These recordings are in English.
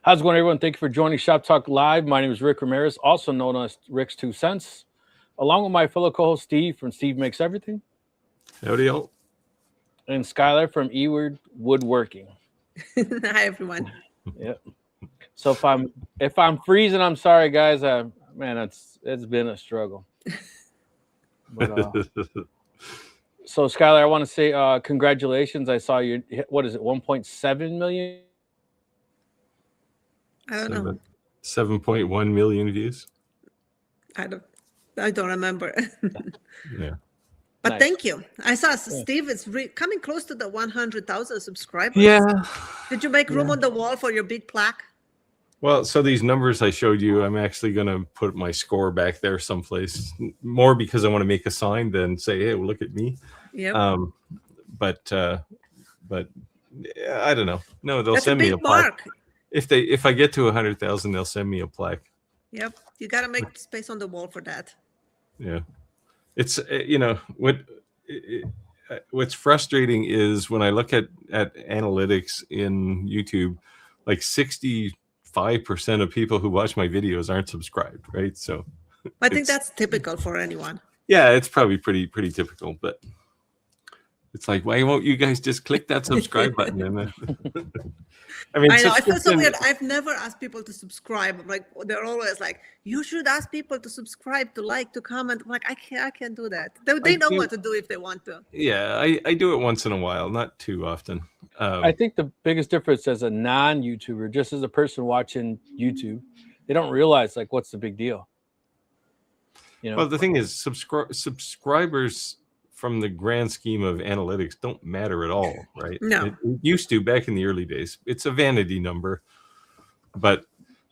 How's it going, everyone? Thank you for joining Shop Talk Live. My name is Rick Ramirez, also known as Rick's 2 Cents, along with my fellow co-host Steve from Steve Makes Everything. Howdy, all. And Skylar from Eward Woodworking. Hi, everyone. Yep. So if I'm freezing, I'm sorry, guys. Man, it's been a struggle. But, so Skylar, I want to say congratulations. I saw you. What is it? 1.7 million. I don't know. 7.1 million views. I don't remember. Yeah. But Nice. thank you. I saw Steve is coming close to the 100,000 subscribers. Yeah. Did you make room on the wall for your big plaque? Well, so these numbers I showed you, I'm actually going to put my score back there someplace, more because I want to make a sign than say, hey, well, look at me. Yeah. But yeah, I don't know. No, they'll That's send a me big a plaque. mark. If I get to 100,000, they'll send me a plaque. Yep. You got to make space on the wall for that. Yeah. It's, what's frustrating is when I look at analytics in YouTube, like 65% of people who watch my videos aren't subscribed, right? So I think that's typical for anyone. Yeah, it's probably pretty typical, but it's like, why won't you guys just click that subscribe button? And I mean, I know. I feel so weird. I've never asked people to subscribe. I'm like, they're always like, you should ask people to subscribe, to like, to comment. I'm like, I can't do that. They know what to do if they want to. Yeah, I do it once in a while, not too often. I think the biggest difference as a non-YouTuber, just as a person watching YouTube, they don't realize like what's the big deal. You know? Well, the thing is, subscribers from the grand scheme of analytics don't matter at all, right? No. It used to back in the early days. It's a vanity number, but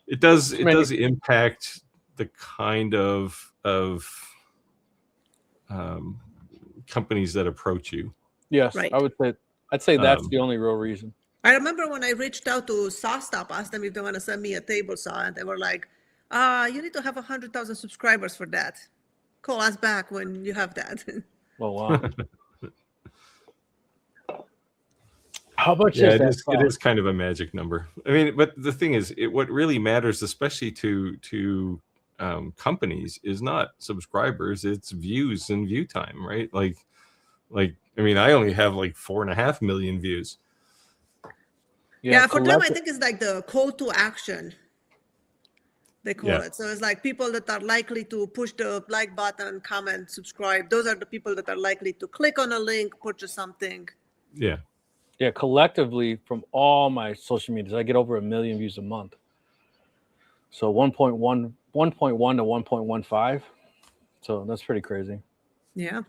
it does impact the kind of companies that approach you. Yes, Right. I'd say that's the only real reason. I remember when I reached out to SawStop, asked them if they want to send me a table saw, and they were like, you need to have 100,000 subscribers for that. Call us back when you have that. Oh, wow. How about it is kind of a magic number. I mean, but the thing is, what really matters, especially to companies, is not subscribers; it's views and view time, right? Like, I mean, I only have like 4.5 million views. Yeah, for them, I think it's like the call to action. They call it. So it's like people that are likely to push the like button, comment, subscribe. Those are the people that are likely to click on a link, purchase something. Yeah. Yeah, collectively from all my social medias, I get over 1 million views a month. So 1.1 to 1.15. So that's pretty crazy. Yeah.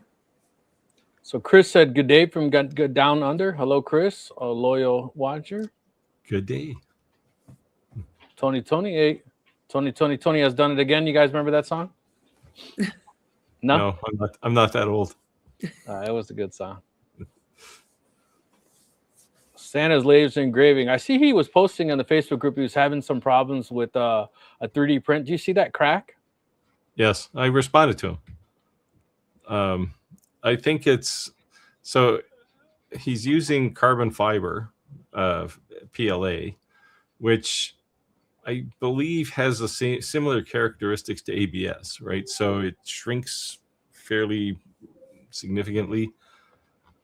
So Chris said, good day from Good Down Under. Hello, Chris, a loyal watcher. Good day. Tony, hey. Tony has done it again. You guys remember that song? No, I'm not that old. It was a good song. Santa's laser engraving. I see he was posting on the Facebook group. He was having some problems with a 3D print. Do you see that crack? Yes, I responded to him. I think so he's using carbon fiber, PLA, which I believe has the similar characteristics to ABS, right? So it shrinks fairly significantly.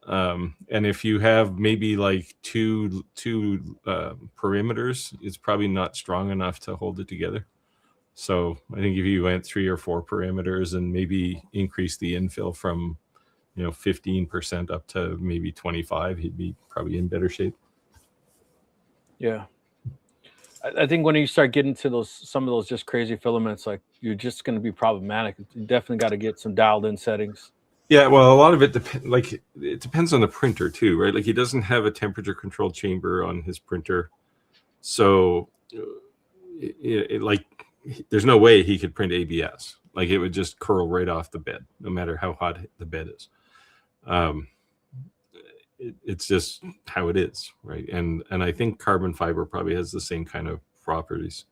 And if you have maybe like two perimeters, it's probably not strong enough to hold it together. So I think if you went 3 or 4 perimeters and maybe increase the infill from 15% up to maybe 25, he'd be probably in better shape. Yeah. I think when you start getting to some of those just crazy filaments, like you're just going to be problematic. You definitely got to get some dialed in settings. Yeah, well, a lot of it depends on the printer too, right? Like he doesn't have a temperature controlled chamber on his printer, so there's no way he could print ABS. Like it would just curl right off the bed, no matter how hot the bed is. It's just how it is, right? And I think carbon fiber probably has the same kind of properties.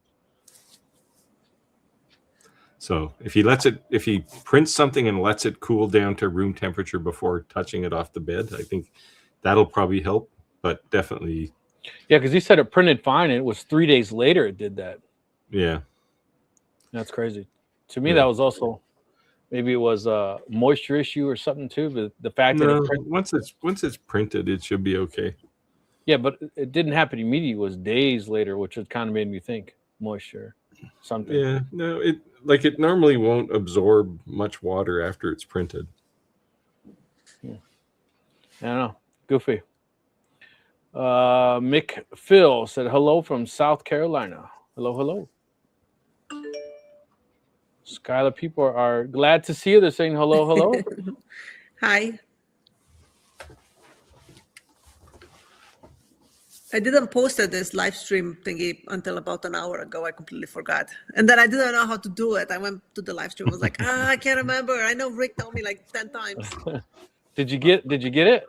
So if he prints something and lets it cool down to room temperature before touching it off the bed, I think that'll probably help. But definitely, Yeah, because he said it printed fine, and it was 3 days later it did that. Yeah. That's crazy. To me, that was also maybe it was a moisture issue or something too. But the fact that once it's printed, it should be okay. Yeah, but it didn't happen immediately. It was days later, which had kind of made me think moisture, something. Yeah, no, it normally won't absorb much water after it's printed. I don't know. Goofy. Mick Phil said hello from South Carolina. Hello. Skylar, people are glad to see you. They're saying hello. Hi. I didn't post this live stream thingy until about an hour ago. I completely forgot. And then I didn't know how to do it. I went to the live stream. I was like, I can't remember. I know Rick told me like 10 times. Did you get it?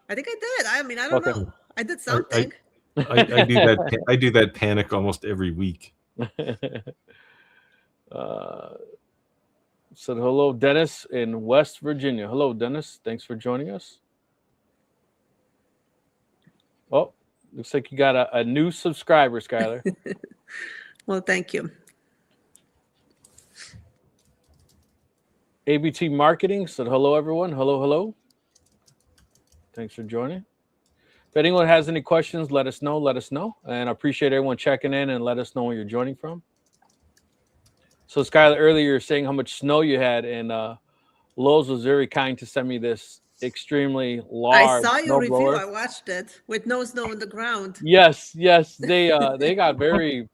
I think I did. I mean, I don't know. I did something. I do that. I do that panic almost every week. So hello, Dennis in West Virginia. Hello, Dennis. Thanks for joining us. Oh, looks like you got a new subscriber, Skylar. Well, thank you. ABT Marketing said hello, everyone. Hello. Thanks for joining. If anyone has any questions, let us know. And I appreciate everyone checking in and let us know where you're joining from. So, Skylar, earlier you were saying how much snow you had, and Lowe's was very kind to send me this extremely large. I saw your review. blower. I watched it with no snow on the ground. Yes. They got very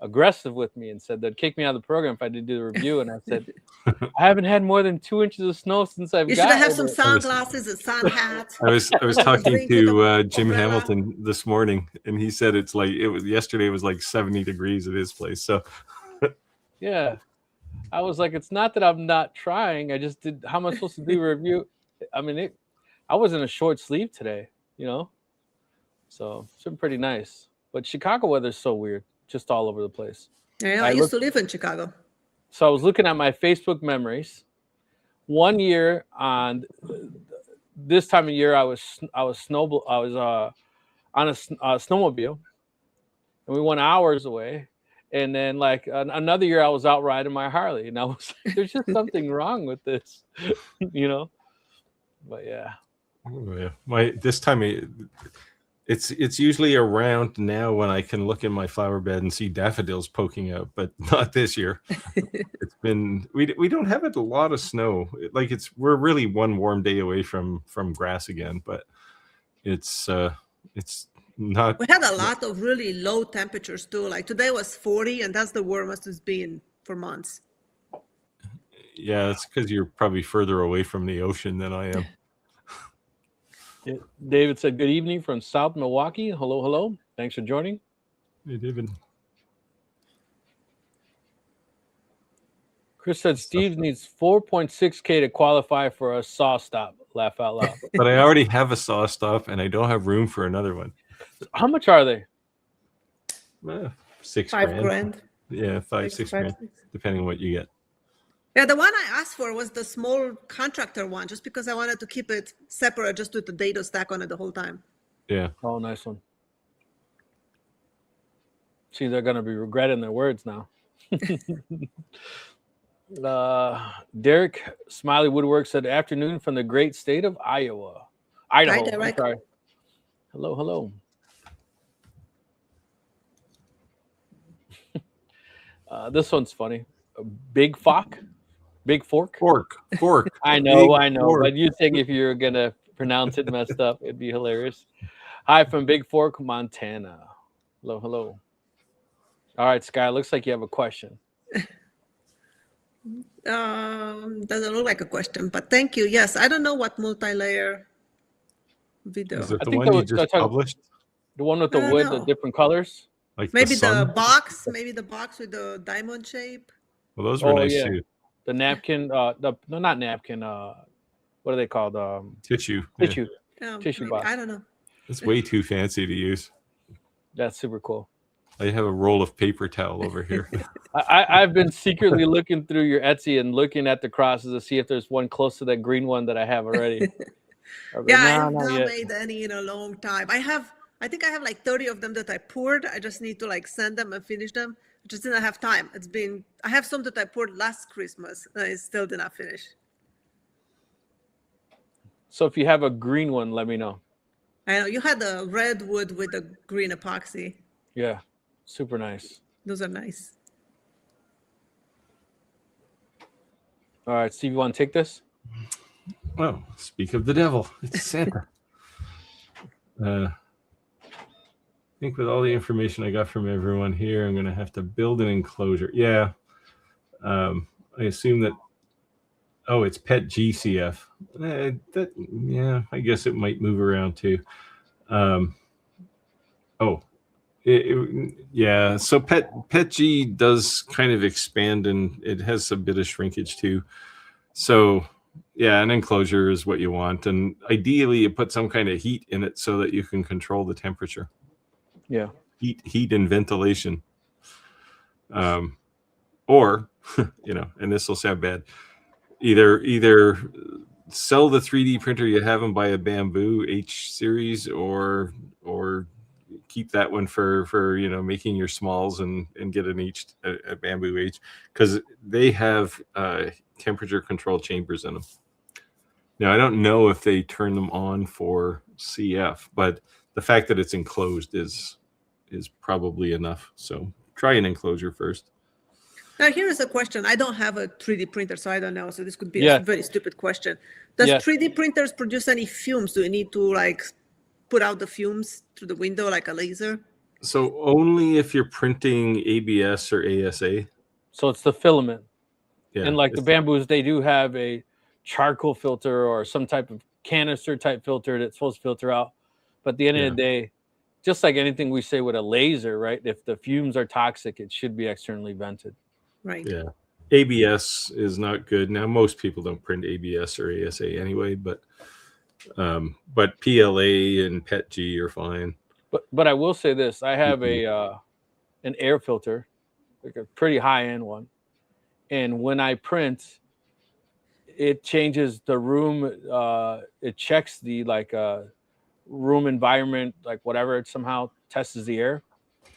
aggressive with me and said they'd kick me out of the program if I did do the review. And I said, I haven't had more than 2 inches of snow since I've got. You should have some sunglasses, a sun hat. I was talking to Jim Hamilton this morning, and he said yesterday it was like 70 degrees at his place. So yeah, I was like, it's not that I'm not trying. I just did. How am I supposed to do a review? I mean, I was in a short sleeve today, so it's been pretty nice. But Chicago weather is so weird, just all over the place. Yeah, I used to live in Chicago. So I was looking at my Facebook memories. One year on this time of year, I was on a snowmobile, and we went hours away. And then like another year, I was out riding my Harley, and I was like, "There's just something wrong with this," But yeah. Oh, yeah. This time it's usually around now when I can look in my flower bed and see daffodils poking out, but not this year. It's been we don't have a lot of snow. We're really one warm day away from grass again, but it's not. We had a lot of really low temperatures too. Like today was 40, and that's the warmest it's been for months. Yeah, it's because you're probably further away from the ocean than I am. Yeah. David said, good evening from South Milwaukee. Hello. Thanks for joining. Hey, David. Chris said, Steve needs 4.6K to qualify for a saw stop. Laugh out loud. But I already have a saw stop, and I don't have room for another one. How much are they? $6 grand. Yeah, $6 grand, depending on what you get. Yeah, the one I asked for was the small contractor one, just because I wanted to keep it separate, just with the dado stack on it the whole time. Yeah. Oh, nice one. See, they're going to be regretting their words now. Derek Smiley Woodwork said, afternoon from the great state of Idaho. Hi, Derek. Sorry. Hello. This one's funny. Big fork. I know. But you think if you're gonna pronounce it messed up, it'd be hilarious. Hi from Big Fork, Montana. Hello. All right, Sky. Looks like you have a question. Doesn't look like a question, but thank you. Yes, I don't know what multi-layer video. Is it the one you just published? The one with the wood, the different colors. Like maybe the box with the diamond shape. Well, those were nice too. The napkin, not napkin. What are they called? Tissue. Tissue Maybe, box. I don't know. It's way too fancy to use. That's super cool. I have a roll of paper towel over here. I've been secretly looking through your Etsy and looking at the crosses to see if there's one close to that green one that I have already. I have not made any in a long time. I have I think I have like 30 of them that I poured. I just need to like send them and finish them. I just didn't have time. I have some that I poured last Christmas and I still did not finish. So if you have a green one, let me know. I know you had the red wood with the green epoxy. Yeah, super nice. Those are nice. All right, Steve, you want to take this? Well, speak of the devil, it's Santa. I think with all the information I got from everyone here, I'm going to have to build an enclosure. Yeah. I assume that, it's pet GCF. I guess it might move around too. So pet G does kind of expand, and it has a bit of shrinkage too. So yeah, an enclosure is what you want, and ideally you put some kind of heat in it so that you can control the temperature. Yeah, heat and ventilation. Or and this will sound bad, either sell the 3D printer you have and buy a Bamboo H series, or keep that one for making your smalls and get a Bamboo H, because they have temperature control chambers in them. Now I don't know if they turn them on for CF, but the fact that it's enclosed is probably enough. So try an enclosure first. Now here is a question. I don't have a 3D printer, so I don't know. So this could be a very stupid question. Does 3D printers produce any fumes? Do you need to like put out the fumes through the window like a laser? So only if you're printing ABS or ASA. So it's the filament. Yeah. And like the Bamboos, they do have a charcoal filter or some type of canister type filter that's supposed to filter out. But at the end of the day, just like anything we say with a laser, right? If the fumes are toxic, it should be externally vented. Right. Yeah. ABS is not good. Now, most people don't print ABS or ASA anyway, but PLA and PETG are fine. But I will say this: I have an air filter, like a pretty high end one, and when I print, it changes the room. It checks the room environment, like whatever. It somehow tests the air.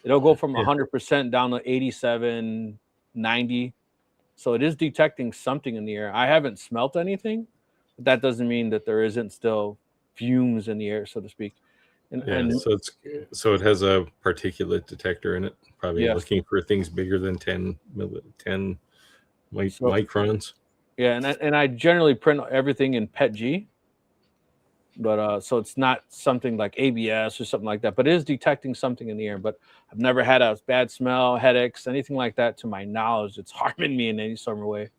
It'll go from 100% down to 87, 90. So it is detecting something in the air. I haven't smelt anything, but that doesn't mean that there isn't still fumes in the air, so to speak. So it has a particulate detector in it, probably looking for things bigger than 10 microns. Yeah, and I generally print everything in PETG, but so it's not something like ABS or something like that, but it is detecting something in the air. But I've never had a bad smell, headaches, anything like that to my knowledge. It's harming me in any sort of way.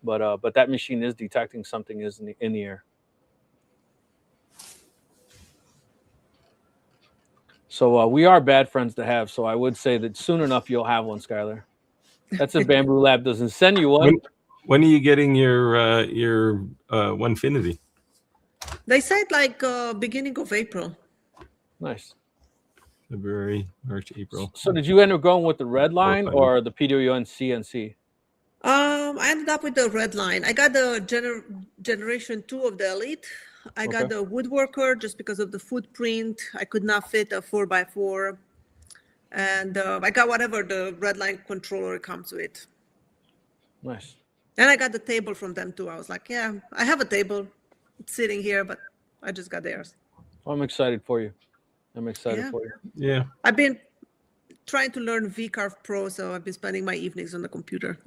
But that machine is detecting something is in the air. So we are bad friends to have. So I would say that soon enough you'll have one, Skylar. That's if Bamboo Lab doesn't send you one. When are you getting your Onefinity? They said like beginning of April. Nice. February, March, April. So did you end up going with the red line or the PWN CNC? I ended up with the red line. I got the generation 2 of the Elite. I got the Woodworker just because of the footprint. I could not fit a 4x4. And I got whatever the red line controller comes with. Nice. And I got the table from them too. I was like, yeah, I have a table. It's sitting here, but I just got theirs. I'm excited for you. For you. Yeah. I've been trying to learn VCarve Pro, so I've been spending my evenings on the computer.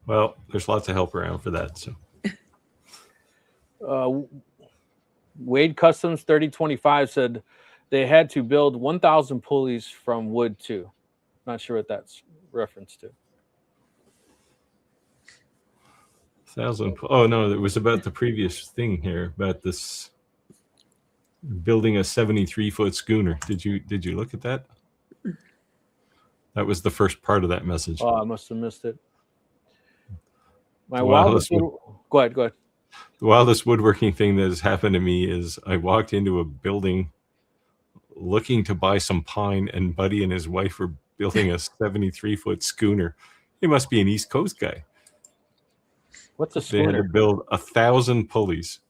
Well, there's lots of help around for that. So, Wade Customs 3025 said they had to build 1,000 pulleys from wood too. Not sure what that's reference to. 1,000. Oh no, it was about the previous thing here about this building a 73-foot schooner. Did you look at that? That was the first part of that message. Oh, I must have missed it. Go ahead. The wildest woodworking thing that has happened to me is I walked into a building looking to buy some pine, and Buddy and his wife were building a 73-foot schooner. He must be an East Coast guy. What's a schooner? They had to build 1,000 pulleys.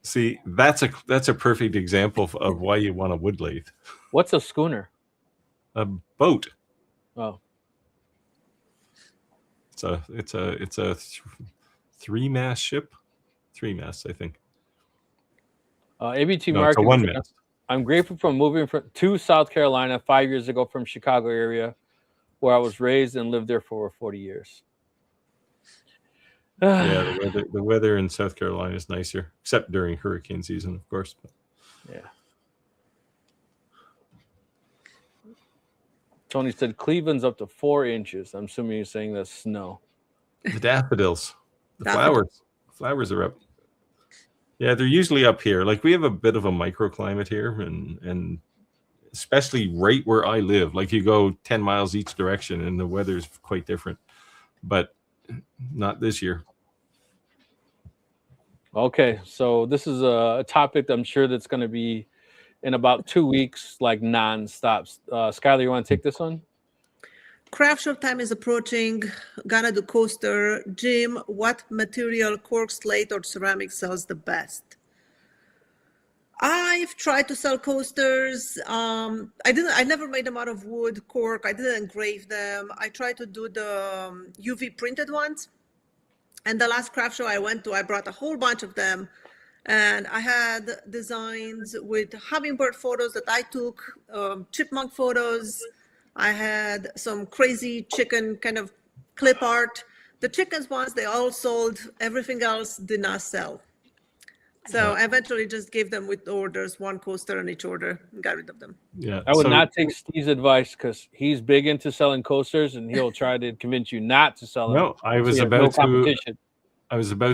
See, that's a perfect example of why you want a wood lathe. What's a schooner? A boat. Oh, It's a 3-mast ship. 3 masts, I think. ABT No, it's a Marketing. 1-mast. I'm grateful for moving to South Carolina 5 years ago from Chicago area, where I was raised and lived there for over 40 years. Yeah, the weather in South Carolina is nicer, except during hurricane season, of course. Yeah. Tony said Cleveland's up to 4 inches. I'm assuming you're saying that's snow. The daffodils, the flowers are up. Yeah, they're usually up here. Like we have a bit of a microclimate here, and especially right where I live. Like you go 10 miles each direction, and the weather's quite different. But not this year. Okay, so this is a topic I'm sure that's going to be in about 2 weeks, like nonstop. Skylar, you want to take this one? Craft show time is approaching. Gonna do coaster. Jim, what material, cork, slate, or ceramic sells the best? I've tried to sell coasters. I never made them out of wood, cork. I didn't engrave them. I tried to do the UV printed ones. And the last craft show I went to, I brought a whole bunch of them. And I had designs with hummingbird photos that I took, chipmunk photos. I had some crazy chicken kind of clip art. The chickens ones, they all sold. Everything else did not sell. So I eventually just gave them with orders, 1 coaster on each order, and got rid of them. Yeah, I would not take Steve's advice because he's big into selling coasters, and he'll try to convince you not to sell them. No, I was about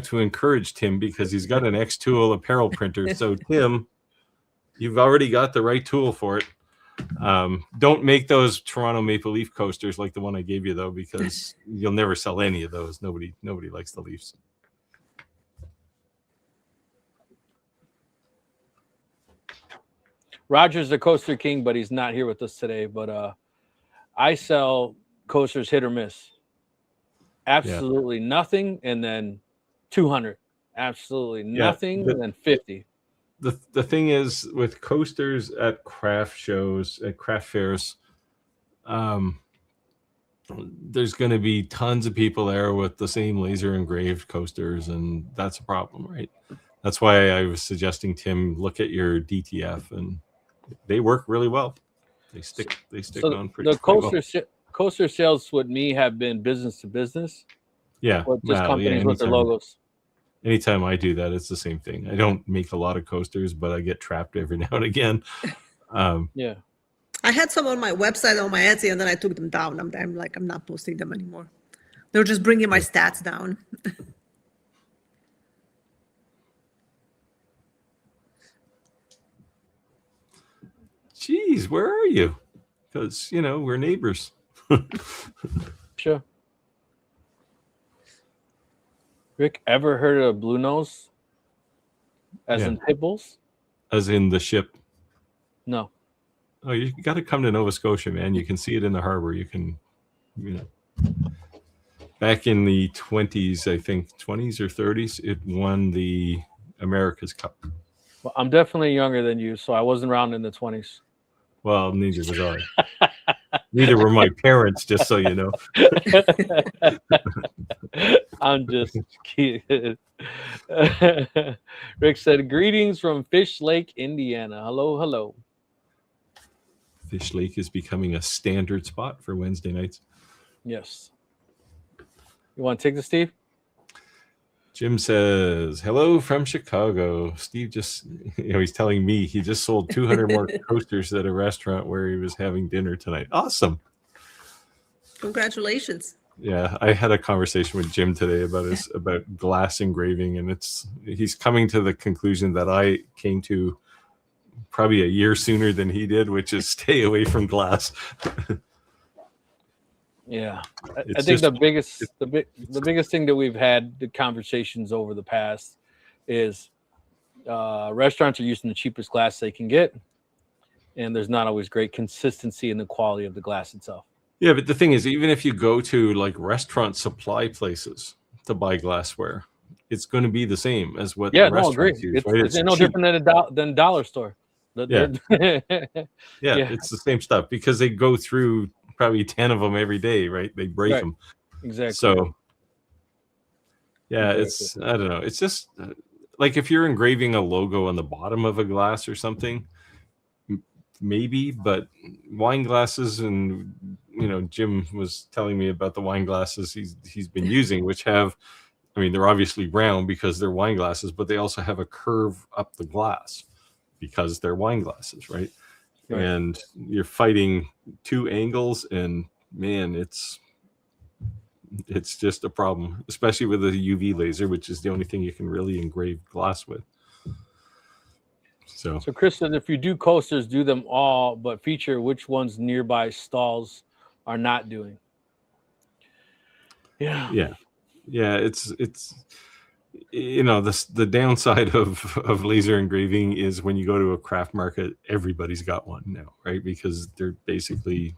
to encourage Tim because he's got an X-Tool apparel printer. So Tim, you've already got the right tool for it. Don't make those Toronto Maple Leaf coasters like the one I gave you though, because you'll never sell any of those. Nobody likes the Leafs. Roger's the coaster king, but he's not here with us today. But I sell coasters hit or miss. Absolutely nothing, and then 200. Absolutely nothing, and then 50. The thing is with coasters at craft shows, at craft fairs, there's going to be tons of people there with the same laser engraved coasters, and that's a problem, right? That's why I was suggesting Tim look at your DTF, and they work really well. They stick on pretty well. Coaster sales with me have been business to business. Yeah, with just companies with their logos. Anytime I do that, it's the same thing. I don't make a lot of coasters, but I get trapped every now and again. Yeah. I had some on my website, on my Etsy, and then I took them down. I'm like, I'm not posting them anymore. They're just bringing my stats down. Jeez, where are you? Because, we're neighbors. Sure. Rick, ever heard of Blue Nose? As in pit bulls? As in the ship? No. Oh, you got to come to Nova Scotia, man. You can see it in the harbor. You can, back in the 20s, I think, 20s or 30s, it won the America's Cup. Well, I'm definitely younger than you, so I wasn't around in the 20s. Well, neither was I. Neither were my parents, just so you know. I'm just kidding. Rick said, greetings from Fish Lake, Indiana. Hello, hello. Fish Lake is becoming a standard spot for Wednesday nights. Yes. You want to take this, Steve? Jim says, hello from Chicago. Steve just, he's telling me he just sold 200 more coasters at a restaurant where he was having dinner tonight. Awesome. Congratulations. Yeah, I had a conversation with Jim today about glass engraving, and he's coming to the conclusion that I came to probably a year sooner than he did, which is stay away from glass. Yeah, I think the biggest thing that we've had the conversations over the past is restaurants are using the cheapest glass they can get, and there's not always great consistency in the quality of the glass itself. Yeah, but the thing is, even if you go to like restaurant supply places to buy glassware, it's going to be the same as what Yeah, the no, agree. restaurants use, right? It's no cheap. different than a dollar store. Yeah. Yeah, It's the same stuff because they go through probably 10 of them every day, right? They break them. Exactly. So, yeah, it's, I don't know. It's just like if you're engraving a logo on the bottom of a glass or something, maybe, but wine glasses, and Jim was telling me about the wine glasses he's been using, which have, I mean, they're obviously round because they're wine glasses, but they also have a curve up the glass because they're wine glasses, right? And you're fighting two angles, and man, it's just a problem, especially with a UV laser, which is the only thing you can really engrave glass with. So Chris said, if you do coasters, do them all, but feature which ones nearby stalls are not doing. Yeah. It's the downside of laser engraving is when you go to a craft market, everybody's got one now, right? Because they're basically,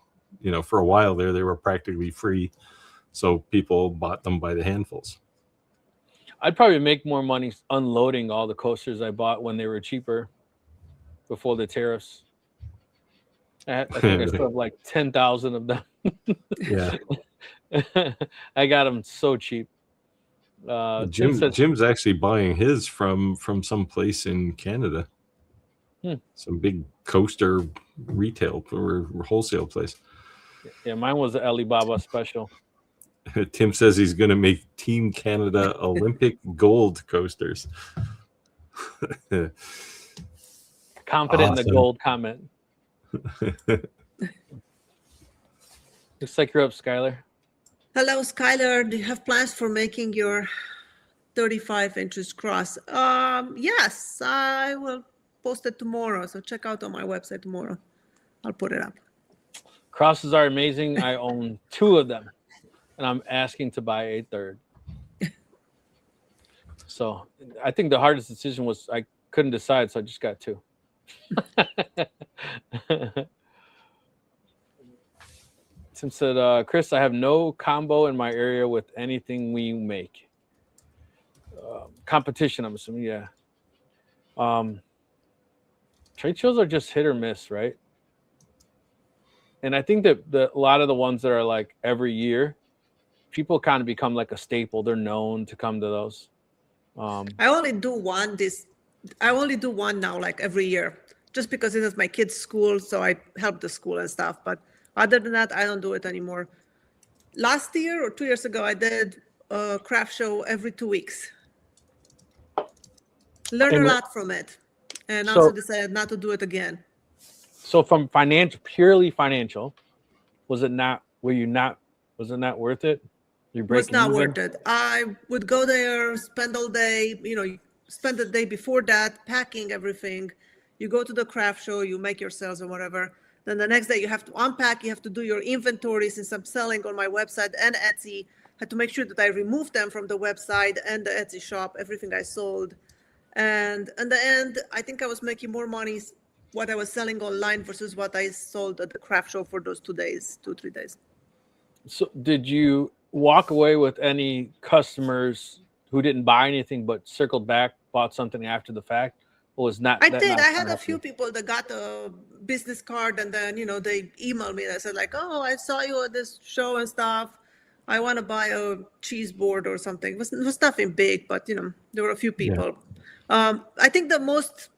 for a while there, they were practically free, so people bought them by the handfuls. I'd probably make more money unloading all the coasters I bought when they were cheaper before the tariffs. I think I still have like 10,000 of them. Yeah. I got them so cheap. Jim's actually buying his from some place in Canada. Some big coaster retail or wholesale place. Yeah, mine was the Alibaba special. Tim says he's going to make Team Canada Olympic gold coasters. Confident in the gold comment. Looks like you're up, Skylar. Hello, Skylar. Do you have plans for making your 35 inches cross? Yes, I will post it tomorrow. So check out on my website tomorrow. I'll put it up. Crosses are amazing. I own 2 of them, and I'm asking to buy a 3rd. So I think the hardest decision was I couldn't decide, so I just got 2. Tim said, Chris, I have no combo in my area with anything we make. Competition, I'm assuming, yeah. Trade shows are just hit or miss, right? And I think that a lot of the ones that are like every year, people kind of become like a staple. They're known to come to those. I only do one now, like every year, just because it is my kids' school, so I help the school and stuff. But other than that, I don't do it anymore. Last year or 2 years ago, I did a craft show every 2 weeks. Learned a lot from it, and also decided not to do it again. So from purely financial, was it not worth it? It was not worth it. I would go there, spend all day, spend the day before that packing everything. You go to the craft show, you make your sales or whatever. Then the next day you have to unpack, you have to do your inventory. Since I'm selling on my website and Etsy, I had to make sure that I remove them from the website and the Etsy shop, everything I sold. And in the end, I think I was making more money what I was selling online versus what I sold at the craft show for those 2 days, 2-3 days. So did you walk away with any customers who didn't buy anything but circled back, bought something after the fact? Or was not? I did. I had a few people that got a business card, and then they emailed me. They said like, "Oh, I saw you at this show and stuff. I want to buy a cheese board or something." It was nothing big, but there were a few people. Yeah. I think the most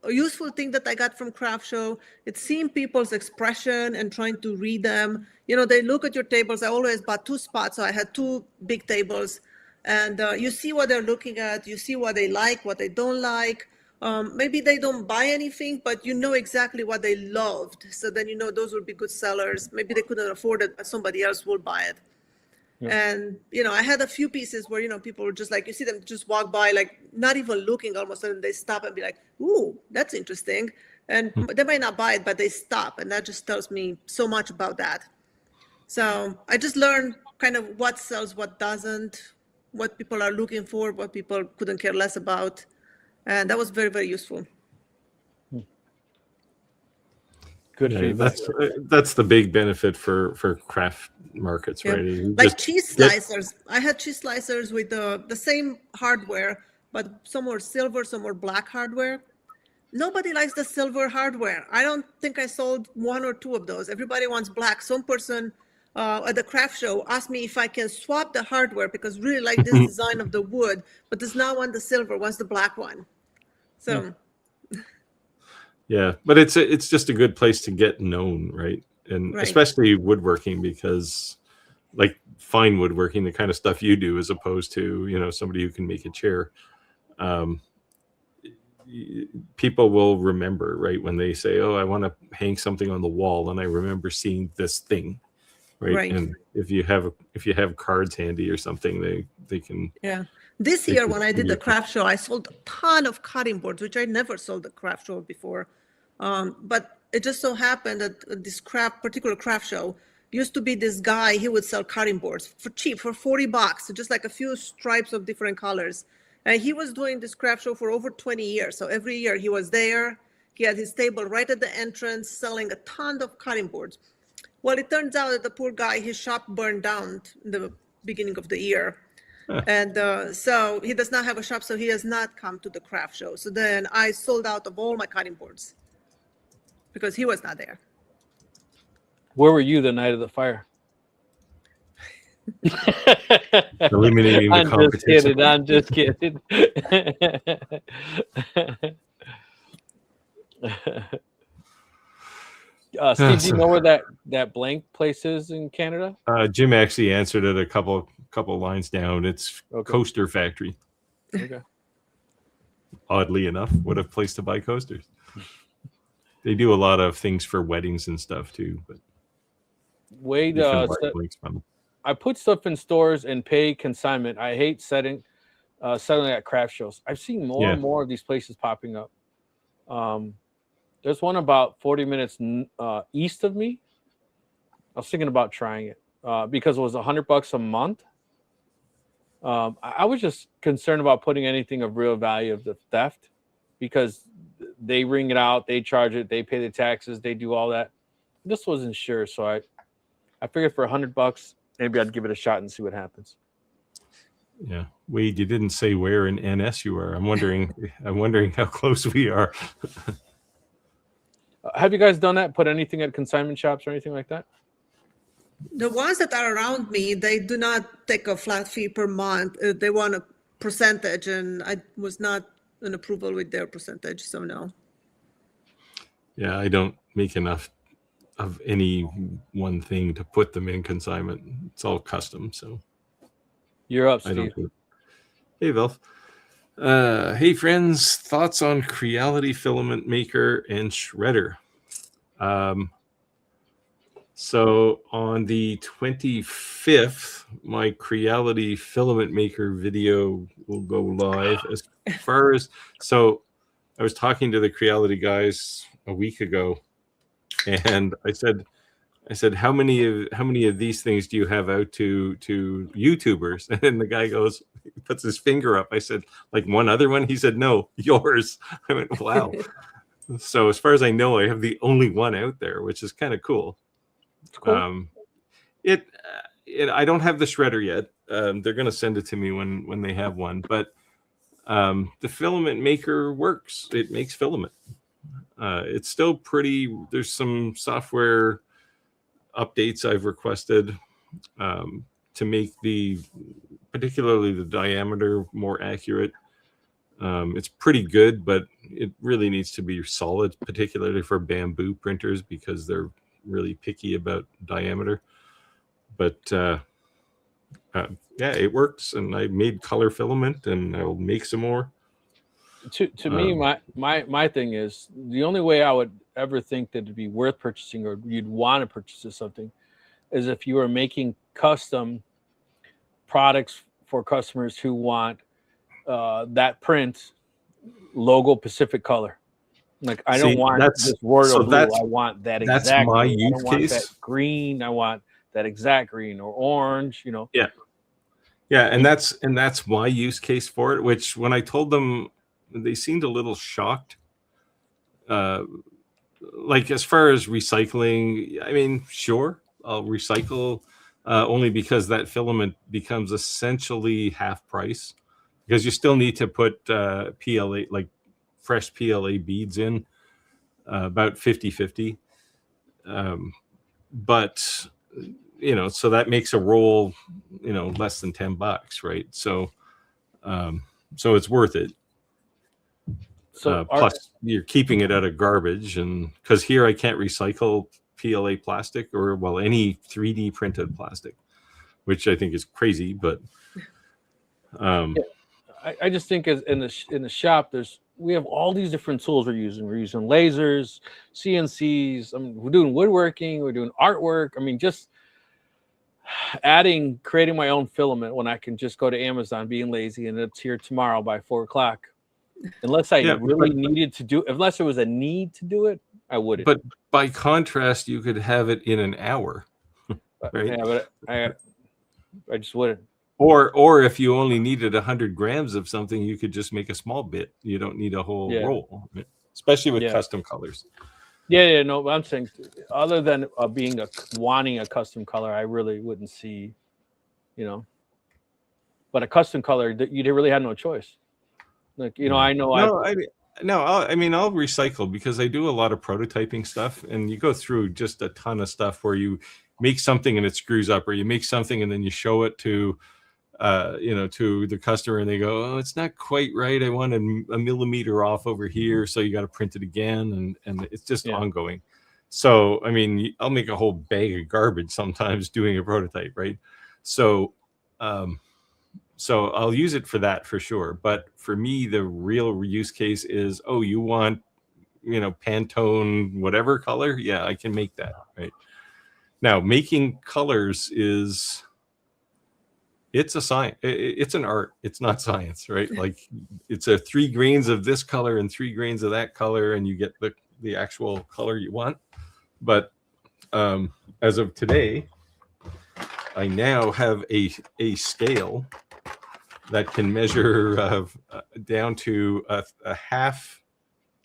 useful thing that I got from craft show, it's seeing people's expression and trying to read them. They look at your tables. I always bought 2 spots, so I had 2 big tables, and you see what they're looking at. You see what they like, what they don't like. Maybe they don't buy anything, but you know exactly what they loved. So then those will be good sellers. Maybe they couldn't afford it, but somebody else will buy it. Yeah. And I had a few pieces where people were just like, you see them just walk by, like not even looking, almost, and they stop and be like, "Ooh, that's interesting." And they might not buy it, but they stop, and that just tells me so much about that. So I just learned kind of what sells, what doesn't, what people are looking for, what people couldn't care less about. And that was very, very useful. Good feedback. That's the big benefit for craft markets, right? Like cheese slicers. I had cheese slicers with the same hardware, but some were silver, some were black hardware. Nobody likes the silver hardware. I don't think I sold 1 or 2 of those. Everybody wants black. Some person at the craft show asked me if I can swap the hardware because really like this design of the wood, but does not want the silver, wants the black one. So. Yeah, but it's just a good place to get known, right? And especially woodworking, because like fine woodworking, the kind of stuff you do, as opposed to, you know, somebody who can make a chair. People will remember, right, when they say, "Oh, I want to hang something on the wall," and I remember seeing this thing, right? And if you have cards handy or something, they can. Yeah. This year, when I did the craft show, I sold a ton of cutting boards, which I never sold the craft show before. But it just so happened that this particular craft show used to be this guy. He would sell cutting boards for cheap, for $40, just like a few stripes of different colors. And he was doing this craft show for over 20 years. So every year he was there. He had his table right at the entrance, selling a ton of cutting boards. Well, it turns out that the poor guy, his shop burned down in the beginning of the year. And so he does not have a shop, so he has not come to the craft show. So then I sold out of all my cutting boards because he was not there. Where were you the night of the fire? Eliminating the competition. I'm just kidding. Steve, do you know where that blank place is in Canada? Jim actually answered it a couple lines down. It's Coaster Factory. Okay. Oddly enough, what a place to buy coasters. They do a lot of things for weddings and stuff too. But Wade, I put stuff in stores and pay consignment. I hate settling at craft shows. I've seen more and more of these places popping up. There's one about 40 minutes east of me. I was thinking about trying it because it was $100 a month. I was just concerned about putting anything of real value of the theft, because they ring it out, they charge it, they pay the taxes, they do all that. I just wasn't sure, so I figured for $100, maybe I'd give it a shot and see what happens. Yeah, Wade, you didn't say where in NS you are. I'm wondering how close we are. Have you guys done that? Put anything at consignment shops or anything like that? The ones that are around me, they do not take a flat fee per month. They want a percentage, and I was not in approval with their percentage, so no. Yeah, I don't make enough of any one thing to put them in consignment. It's all custom, so. You're up, Steve. Hey, Velf. Hey, friends. Thoughts on Creality Filament Maker and Shredder? So on the 25th, my Creality Filament Maker video will go live. As far as, so I was talking to the Creality guys a week ago, and I said, how many of these things do you have out to YouTubers? And the guy goes, he puts his finger up. I said, like one other one? He said, no, yours. I went, wow. So as far as I know, I have the only one out there, which is kind of cool. Cool. I don't have the shredder yet. They're going to send it to me when they have one, but the filament maker works. It makes filament. It's still pretty, there's some software updates I've requested to make particularly the diameter more accurate. It's pretty good, but it really needs to be solid, particularly for bamboo printers, because they're really picky about diameter. But yeah, it works, and I made color filament, and I'll make some more. To me, my thing is, the only way I would ever think that it'd be worth purchasing, or you'd want to purchase something, is if you were making custom products for customers who want that print logo Pacific color. Like, I don't want this royal blue. I want that exact. That's my blue. use case. That green. I want that exact green or orange. You know. Yeah. Yeah, and that's my use case for it. Which when I told them, they seemed a little shocked. like as far as recycling, I mean, sure, I'll recycle only because that filament becomes essentially half price, because you still need to put PLA, like fresh PLA beads in, about 50-50. But so that makes a roll, less than $10, right? So it's worth it. So plus you're keeping it out of garbage, and because here I can't recycle PLA plastic or any 3D printed plastic, which I think is crazy. But I just think as in the shop, we have all these different tools we're using. We're using lasers, CNCs. I mean, we're doing woodworking. We're doing artwork. I mean, just creating my own filament when I can just go to Amazon, being lazy, and it's here tomorrow by 4:00. Unless I really needed to do, unless there was a need to do it, I wouldn't. But by contrast, you could have it in an hour, right? Yeah, but I just wouldn't. Or if you only needed 100 grams of something, you could just make a small bit. You don't need a whole roll, especially with custom colors. Yeah, no, I'm saying other than wanting a custom color, I really wouldn't see, but a custom color, you really had no choice. Like, I know. I'll recycle because I do a lot of prototyping stuff, and you go through just a ton of stuff where you make something and it screws up, or you make something and then you show it to the customer and they go, oh, it's not quite right. I want a millimeter off over here. So you got to print it again. And it's just ongoing. So, I mean, I'll make a whole bag of garbage sometimes doing a prototype, right? So I'll use it for that for sure. But for me, the real use case is, you want, Pantone, whatever color. Yeah, I can make that, right? Now, making colors it's a science. It's an art. It's not science, right? Like it's a 3 grains of this color and 3 grains of that color, and you get the actual color you want. But as of today, I now have a scale that can measure down to a half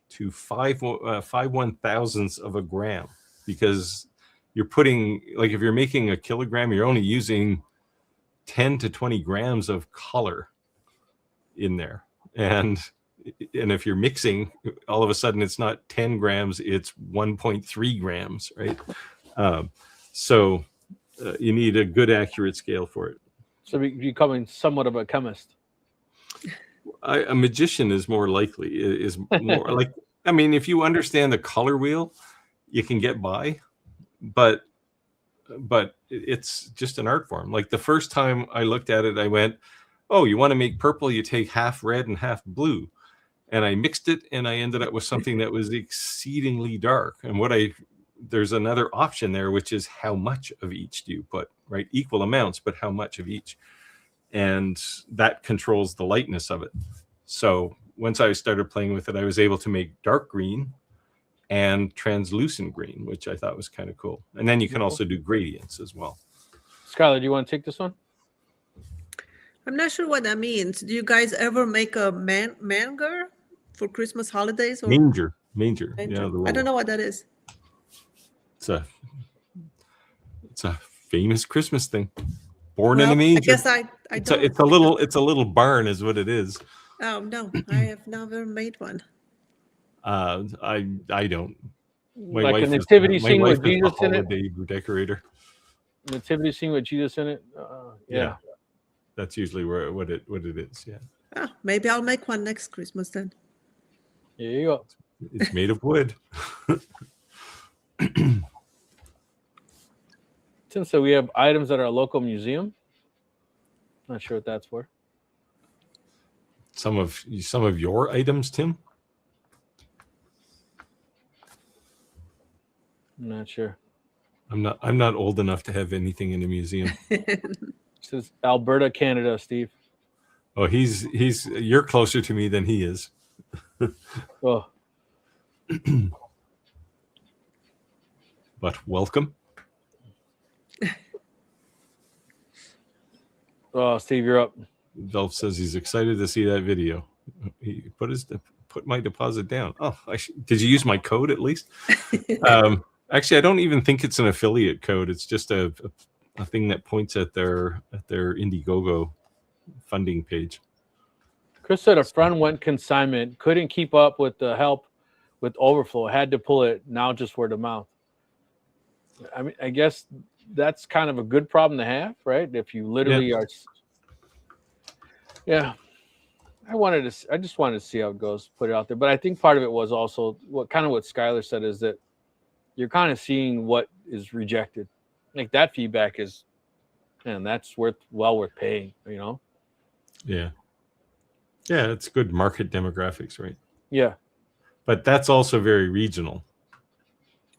to 5/1000ths of a gram, because you're putting, like, if you're making a kilogram, you're only using 10 to 20 grams of color in there. And if you're mixing, all of a sudden it's not 10 grams, it's 1.3 grams, right? So you need a good accurate scale for it. So becoming somewhat of a chemist. A magician is more likely, is more like, I mean, if you understand the color wheel, you can get by, but it's just an art form. Like the first time I looked at it, I went, oh, you want to make purple, you take half red and half blue. And I mixed it and I ended up with something that was exceedingly dark. And there's another option there, which is how much of each do you put, right? Equal amounts, but how much of each? And that controls the lightness of it. So once I started playing with it, I was able to make dark green and translucent green, which I thought was kind of cool. And then you can also do gradients as well. Skylar, do you want to take this one? I'm not sure what that means. Do you guys ever make a manger for Christmas holidays? Or Manger. Yeah, I don't know what that is. It's a famous Christmas thing. Born in a manger. I guess I don't. It's a little barn, is what it is. Oh no, I have never made one. I don't. My like wife a nativity scene with Jesus in it. Decorator. Nativity scene with Jesus in it. Yeah. That's usually what it is. Yeah. Oh, maybe I'll make one next Christmas then. There you go. It's made of wood. So we have items at our local museum. Not sure what that's for. Some of your items, Tim? I'm not sure. I'm not old enough to have anything in a museum. This is Alberta, Canada, Steve. Oh, you're closer to me than he is. Oh. But welcome. Oh, Steve, you're up. Dolph says he's excited to see that video. He put put my deposit down. Oh, did you use my code at least? Actually, I don't even think it's an affiliate code. It's just a thing that points at their Indiegogo funding page. Chris said a friend went consignment, couldn't keep up with the help with overflow, had to pull it now just word of mouth. I mean, I guess that's kind of a good problem to have, right? If you literally are. Yeah. I just wanted to see how it goes, put it out there. But I think part of it was also what Skylar said is that you're kind of seeing what is rejected. Like that feedback is, and that's worth paying, you know? Yeah. Yeah, it's good market demographics, right? Yeah. But that's also very regional.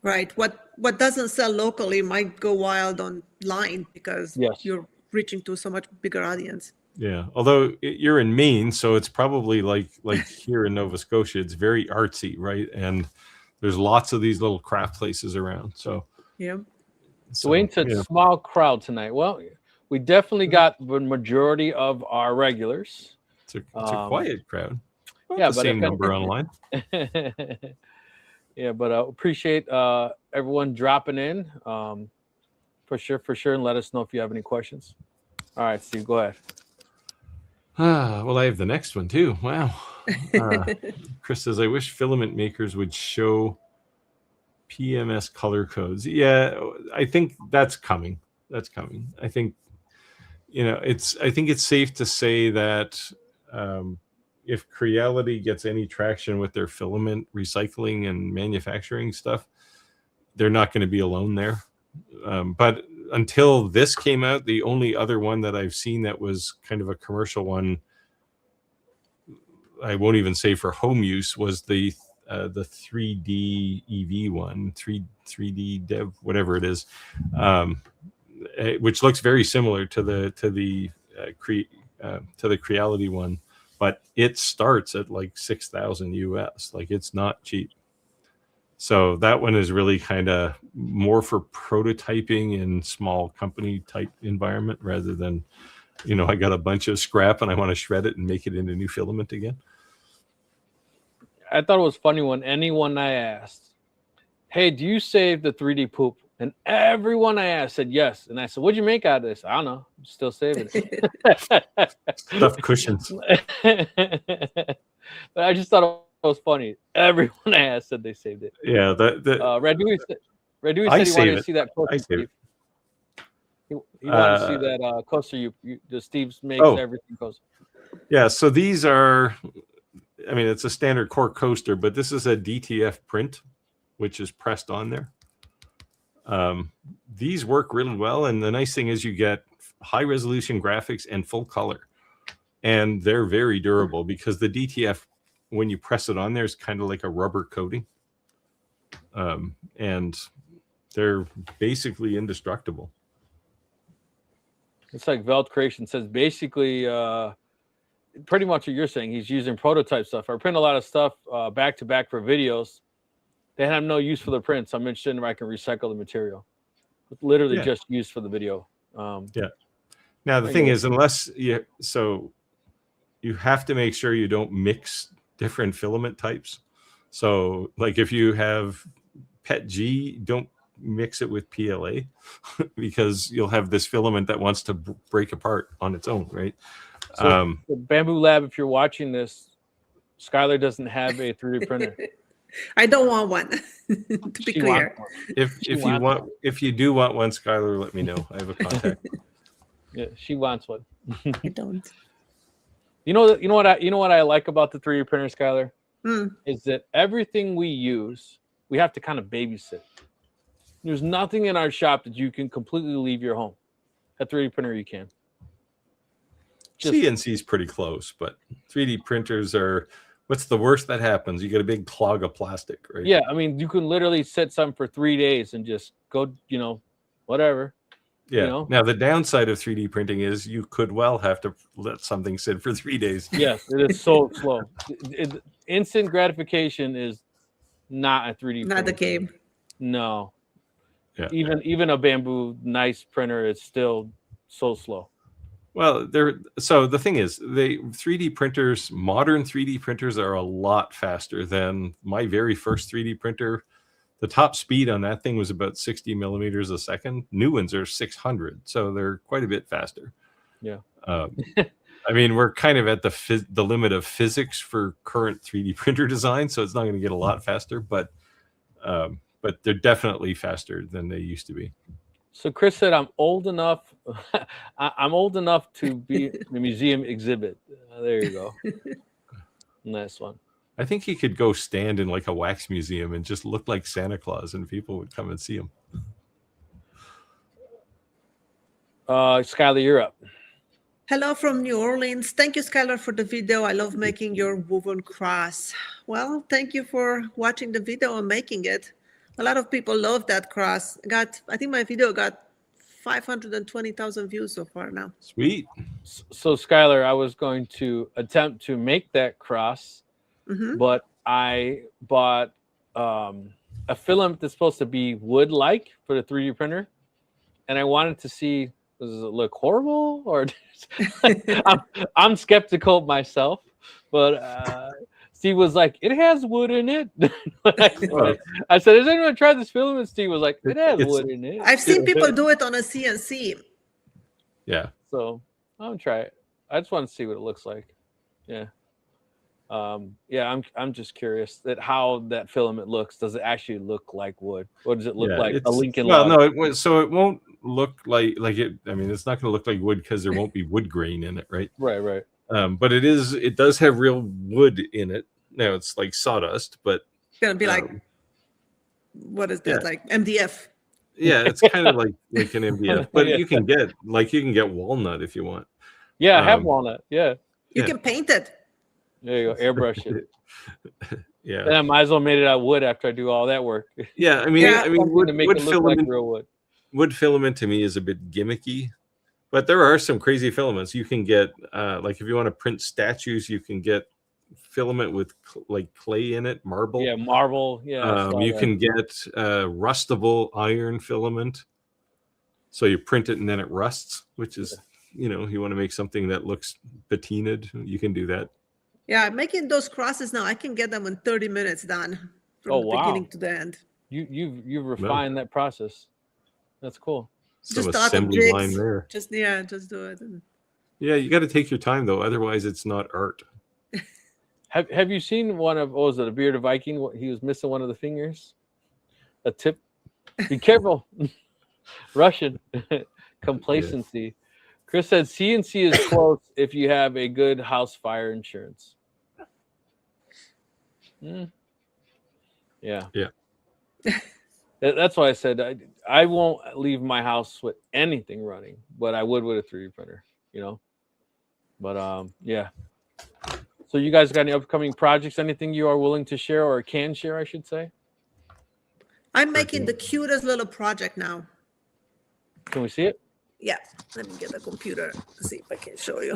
Right. What doesn't sell locally might go wild online because you're reaching to so much bigger audience. Yeah. Although you're in Maine, so it's probably like here in Nova Scotia, it's very artsy, right? And there's lots of these little craft places around. So yeah. Dwayne said small crowd tonight. Well, we definitely got the majority of our regulars. It's a quiet crowd. But same number online. Yeah, but appreciate everyone dropping in. For sure, and let us know if you have any questions. All right, Steve, go ahead. Well, I have the next one too. Wow. Chris says, I wish filament makers would show PMS color codes. Yeah, I think that's coming. I think, I think it's safe to say that if Creality gets any traction with their filament recycling and manufacturing stuff, they're not going to be alone there. But until this came out, the only other one that I've seen that was kind of a commercial one, I won't even say for home use, was the 3D EV one, 3D Dev, whatever it is, which looks very similar to the Creality one, but it starts at like $6,000 US. Like it's not cheap. So that one is really kind of more for prototyping in small company type environment rather than, I got a bunch of scrap and I want to shred it and make it into new filament again. I thought it was funny when anyone I asked, hey, do you save the 3D poop? And everyone I asked said yes. And I said, what'd you make out of this? I don't know. I'm still saving it. Stuffed cushions. But I just thought it was funny. Everyone I asked said they saved it. Yeah. Radui said he wanted to see that coaster. Steve. He wanted to see that coaster the Steve's makes everything coaster. Yeah. So these are, it's a standard core coaster, but this is a DTF print, which is pressed on there. These work really well. And the nice thing is you get high resolution graphics and full color. And they're very durable because the DTF, when you press it on there, is kind of like a rubber coating. And they're basically indestructible. It's like Veld Creation says, basically, pretty much what you're saying. He's using prototype stuff. I print a lot of stuff back to back for videos. They have no use for the prints. I'm interested in if I can recycle the material. It's literally just used for the video. Now the thing is, unless you have to make sure you don't mix different filament types. So like if you have PETG, don't mix it with PLA because you'll have this filament that wants to break apart on its own, right? So the Bamboo Lab, if you're watching this, Skylar doesn't have a 3D printer. I don't want one. To be clear. If you do want one, Skylar, let me know. I have a contact. Yeah, she wants one. I don't. You know what I like about the 3D printer, Skylar, is that everything we use, we have to kind of babysit. There's nothing in our shop that you can completely leave your home. A 3D printer, you can. CNC is pretty close, but 3D printers are. What's the worst that happens? You get a big clog of plastic, right? Yeah, you can literally set something for 3 days and just go, whatever. Yeah. Now the downside of 3D printing is you could well have to let something sit for 3 days. Yes, it is so slow. Instant gratification is not a 3D. Not the game. No. Yeah. Even a Bamboo nice printer is still so slow. Well, so the thing is, modern 3D printers are a lot faster than my very first 3D printer. The top speed on that thing was about 60 millimeters a second. New ones are 600, so they're quite a bit faster. Yeah. I mean, we're kind of at the limit of physics for current 3D printer design, so it's not going to get a lot faster, but they're definitely faster than they used to be. So Chris said, "I'm old enough. I'm old enough to be in a museum exhibit." There you go. Nice one. I think he could go stand in like a wax museum and just look like Santa Claus, and people would come and see him. Skylar, you're up. Hello from New Orleans. Thank you, Skylar, for the video. I love making your woven cross. Well, thank you for watching the video and making it. A lot of people love that cross. I think my video got 520,000 views so far now. Sweet. So Skylar, I was going to attempt to make that cross. But I bought a filament that's supposed to be wood-like for the 3D printer, and I wanted to see, does it look horrible, or I'm skeptical myself. But Steve was like, "It has wood in it." I said, "Has anyone tried this filament?" Steve was like, "It has wood in it." I've seen people do it on a CNC. Yeah. So I'll try it. I just want to see what it looks like. Yeah. I'm just curious that how that filament looks. Does it actually look like wood? What does it look like? A Lincoln log? No, so it won't look like it. I mean, it's not going to look like wood because there won't be wood grain in it, right? Right. But it does have real wood in it. Now it's like sawdust, but it's gonna be like, what is that? Yeah. Like MDF. Yeah, it's kind of like an MDF, but you can get walnut if you want. Yeah, I have walnut. Yeah, you can paint it. There you go, airbrush it. Yeah, and I might as well made it out of wood after I do all that work. Yeah, I mean, wood filament, like real wood. Wood filament to me is a bit gimmicky, but there are some crazy filaments you can get. Like if you want to print statues, you can get filament with like clay in it, marble. Yeah, marble. Yeah, you can get rustable iron filament. So you print it and then it rusts, which is you want to make something that looks patinaed. You can do that. Yeah, making those crosses now, I can get them in 30 minutes done from the beginning to the end. You've refined that process. That's cool. Some assembly line there. Just do it. Yeah, you got to take your time though, otherwise it's not art. Have you seen one of was it a bearded Viking? He was missing one of the fingers. A tip. Be careful. Russian complacency. Yeah. Chris said CNC is close if you have a good house fire insurance. Yeah. That's why I said I won't leave my house with anything running, but I would with a 3D printer, But yeah. So you guys got any upcoming projects? Anything you are willing to share or can share, I should say? I'm making the cutest little project now. Can we see it? Yeah, let me get the computer to see if I can show you.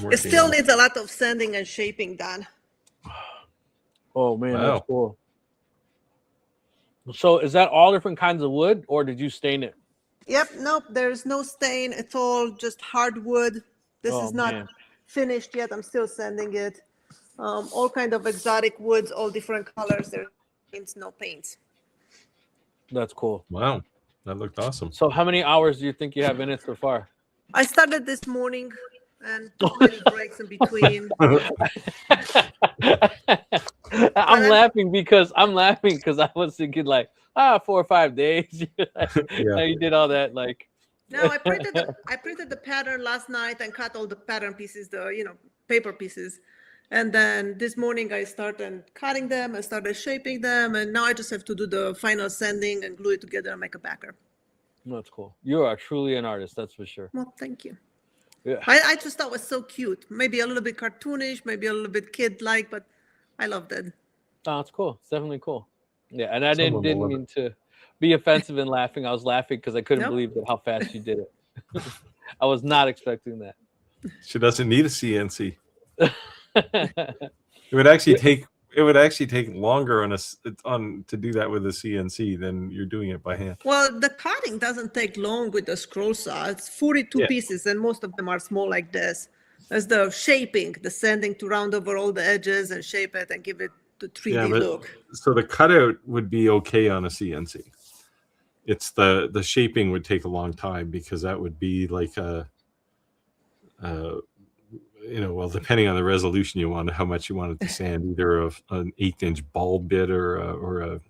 It still needs a lot of sanding and shaping done. Oh man, that's cool. So is that all different kinds of wood, or did you stain it? Yep, nope, there's no stain. It's all just hardwood. This is not finished yet. I'm still sanding it. All kind of exotic woods, all different colors. There's no paints. That's cool. Wow. That looked awesome. So how many hours do you think you have in it so far? I started this morning and many breaks in between. I'm laughing because I was thinking like 4 or 5 days. You did all that like. No, I printed the pattern last night and cut all the pattern pieces, the paper pieces. And then this morning I started cutting them and started shaping them. And now I just have to do the final sanding and glue it together and make a backer. That's cool. You are truly an artist, that's for sure. Well, thank you. Yeah. I just thought it was so cute. Maybe a little bit cartoonish, maybe a little bit kid-like, but I loved it. Oh, it's cool. It's definitely cool. Yeah, and I didn't mean to be offensive and laughing. I was laughing because I couldn't believe how fast you did it. I was not expecting that. She doesn't need a CNC. It would actually take it would actually take longer to do that with a CNC than you're doing it by hand. Well, the cutting doesn't take long with the scroll saw. It's 42 pieces, and most of them are small like this. There's the shaping, the sanding to round over all the edges and shape it and give it the 3D look. So the cutout would be okay on a CNC. It's the shaping would take a long time, because that would be like well, depending on the resolution you want, how much you want it to sand, either an 1/8-inch ball bit or a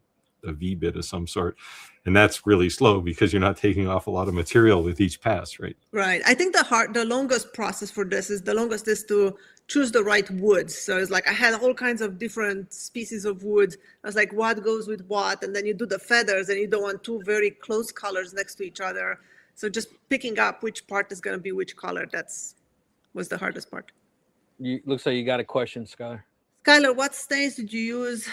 V bit of some sort. And that's really slow because you're not taking off a lot of material with each pass, right? Right. I think the longest process for this is to choose the right woods. So it's like I had all kinds of different species of wood. I was like, what goes with what? And then you do the feathers, and you don't want two very close colors next to each other. So just picking up which part is going to be which color, was the hardest part. Looks like you got a question, Skylar. Skylar, what stains did you use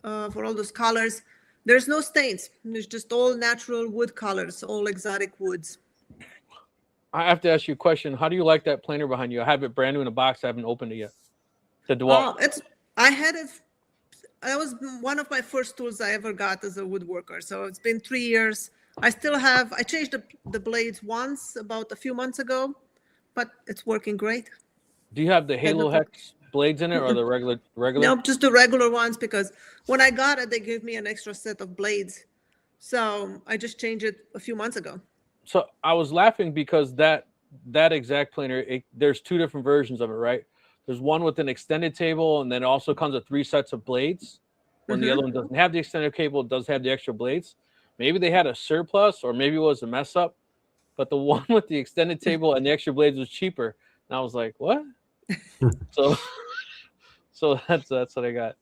for all those colors? There's no stains. There's just all natural wood colors, all exotic woods. I have to ask you a question. How do you like that planer behind you? I have it brand new in a box. I haven't opened it yet. The DeWalt. I had it. That was one of my first tools I ever got as a woodworker. So it's been 3 years. I changed the blades once about a few months ago, but it's working great. Do you have the Halo Hex blades in it, or the regular? No, just the regular ones, because when I got it, they gave me an extra set of blades. So I just changed it a few months ago. So I was laughing because that exact planer, there's two different versions of it, right? There's one with an extended table, and then it also comes with 3 sets of blades. When the other one doesn't have the extended cable, it does have the extra blades. Maybe they had a surplus, or maybe it was a mess up. But the one with the extended table and the extra blades was cheaper. And I was like, what? so that's what I got.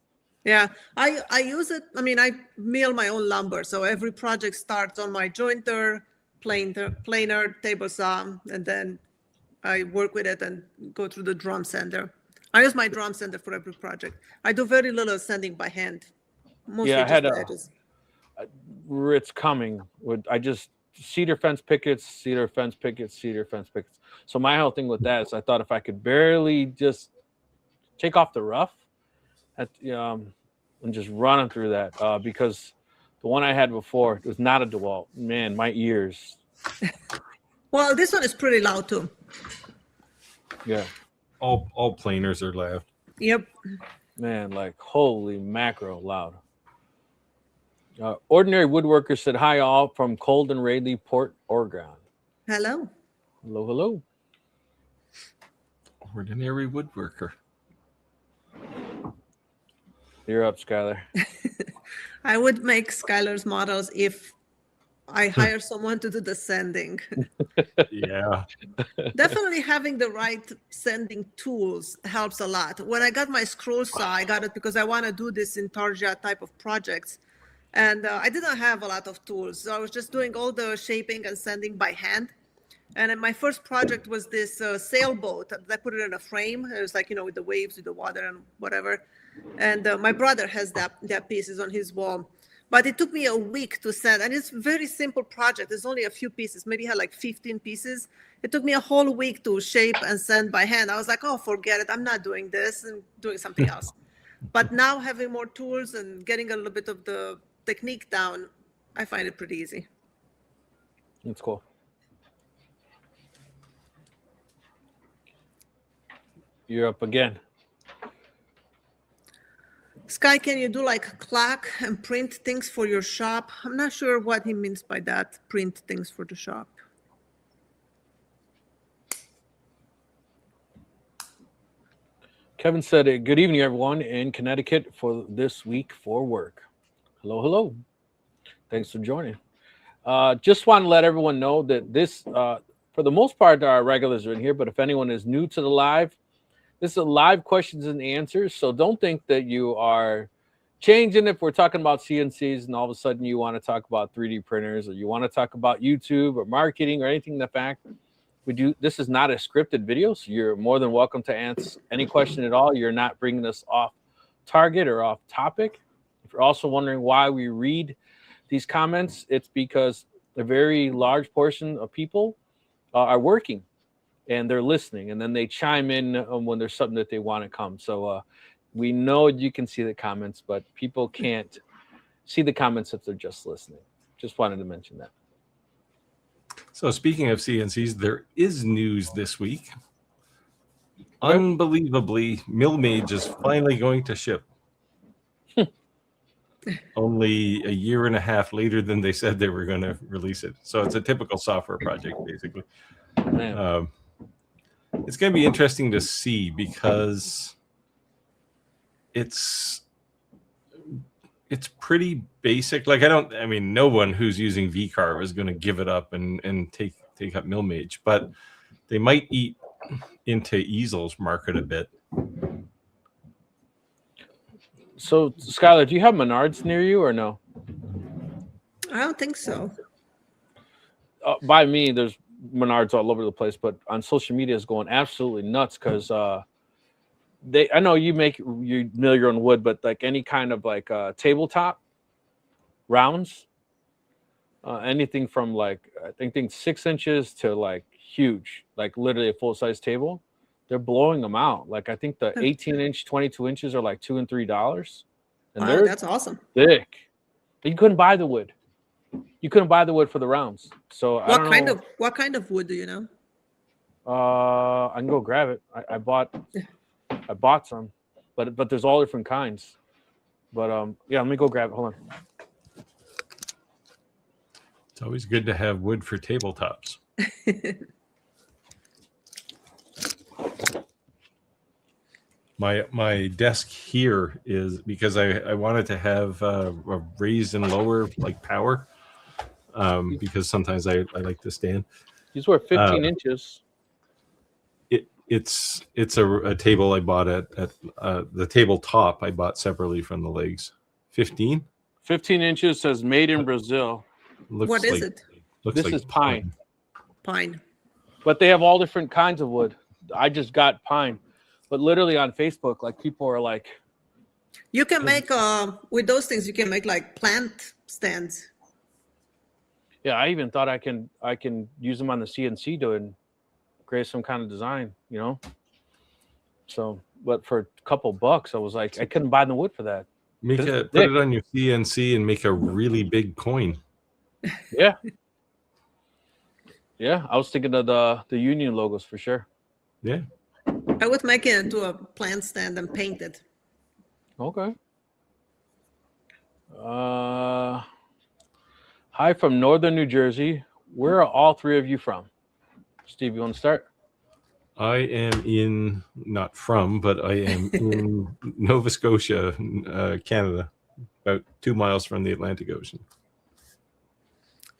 Yeah, I use it. I mean, I mill my own lumber. So every project starts on my jointer, planer, table saw, and then I work with it and go through the drum sander. I use my drum sander for every project. I do very little sanding by hand. Mostly I had the edges. It's coming. I just cedar fence pickets. So my whole thing with that is I thought if I could barely just take off the rough and just run them through that, because the one I had before was not a DeWalt. Man, my ears. Well, this one is pretty loud too. Yeah. All planers are loud. Yep. Man, like holy macro loud. Ordinary Woodworker said, hi all from Colden Rayleigh, Port Oregon. Hello. Hello. Ordinary Woodworker. You're up, Skylar. I would make Skylar's models if I hire someone to do the sanding. Yeah. Definitely having the right sanding tools helps a lot. When I got my scroll saw, I got it because I want to do this Intarsia type of projects. And I didn't have a lot of tools. So I was just doing all the shaping and sanding by hand. And then my first project was this sailboat. I put it in a frame. It was like, with the waves, with the water and whatever. And my brother has that piece is on his wall. But it took me a week to sand. And it's a very simple project. There's only a few pieces. Maybe had like 15 pieces. It took me a whole week to shape and sand by hand. I was like, oh, forget it. I'm not doing this and doing something else. But now having more tools and getting a little bit of the technique down, I find it pretty easy. That's cool. You're up again. Sky, can you do like clack and print things for your shop? I'm not sure what he means by that, print things for the shop. Kevin said, good evening, everyone in Connecticut for this week for work. Hello. Thanks for joining. Just want to let everyone know that this, for the most part, our regulars are in here, but if anyone is new to the live, this is a live questions and answers. So don't think that you are changing if we're talking about CNCs and all of a sudden you want to talk about 3D printers or you want to talk about YouTube or marketing or anything. The fact this is not a scripted video, so you're more than welcome to answer any question at all. You're not bringing us off target or off topic. If you're also wondering why we read these comments, it's because a very large portion of people are working and they're listening, and then they chime in when there's something that they want to come. So We know you can see the comments, but people can't see the comments if they're just listening. Just wanted to mention that. So speaking of CNCs, there is news this week. Unbelievably, Millmage is finally going to ship. Only a year and a half later than they said they were going to release it. So it's a typical software project, basically. It's going to be interesting to see because it's pretty basic. Like no one who's using VCarve is going to give it up and take up Millmage, but they might eat into Easel's market a bit. So, Skylar, do you have Menards near you or no? I don't think so. By me, there's Menards all over the place, but on social media is going absolutely nuts because I know you mill your own wood, but like any kind of like tabletop rounds, anything from like I think 6 inches to like huge, like literally a full size table, they're blowing them out. Like I think the 18-inch, 22 inches are like $2 and $3, and wow, that's awesome. Thick. You couldn't buy the wood. You couldn't buy the wood for the rounds. So what kind of wood do you know? I can go grab it. I bought some, but there's all different kinds. But yeah, let me go grab it. Hold on. It's always good to have wood for tabletops. My desk here is because I wanted to have a raise and lower like power because sometimes I like to stand. These were 15 inches. It's a table I bought at the tabletop I bought separately from the legs. 15 inches says made in Brazil. What is it? This is pine. Pine. But they have all different kinds of wood. I just got pine. But literally on Facebook, like people are like, you can make with those things. You can make like plant stands. Yeah, I even thought I can use them on the CNC to create some kind of design, you know. So, but for a couple bucks, I was like, I couldn't buy the wood for that. Put it on your CNC and make a really big coin. Yeah. Yeah, I was thinking of the Union logos for sure. Yeah. I would make it into a plant stand and paint it. Okay. Hi from Northern New Jersey. Where are all three of you from? Steve, you want to start? I am not from, but I am in Nova Scotia, Canada, about 2 miles from the Atlantic Ocean.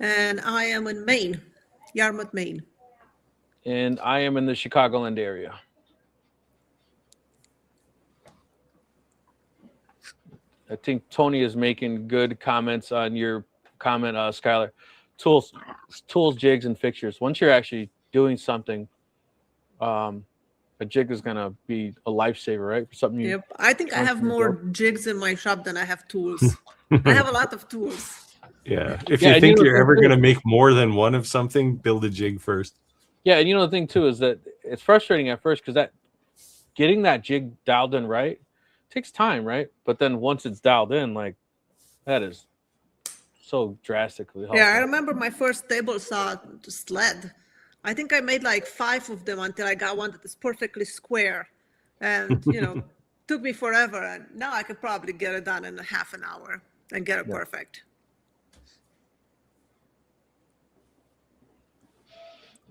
And I am in Maine, Yarmouth, Maine. And I am in the Chicagoland area. I think Tony is making good comments on your comment, Skylar. Tools, jigs, and fixtures. Once you're actually doing something, a jig is gonna be a lifesaver, right? For something. Yep. I think I have more jigs in my shop than I have tools. I have a lot of tools. Yeah. If you think you're ever gonna make more than one of something, build a jig first. Yeah, and you know the thing too is that it's frustrating at first because that getting that jig dialed in right takes time, right? But then once it's dialed in, like that is so drastically helpful. Yeah, I remember my first table saw sled. I think I made like 5 of them until I got one that is perfectly square, and took me forever. And now I could probably get it done in half an hour and get it perfect.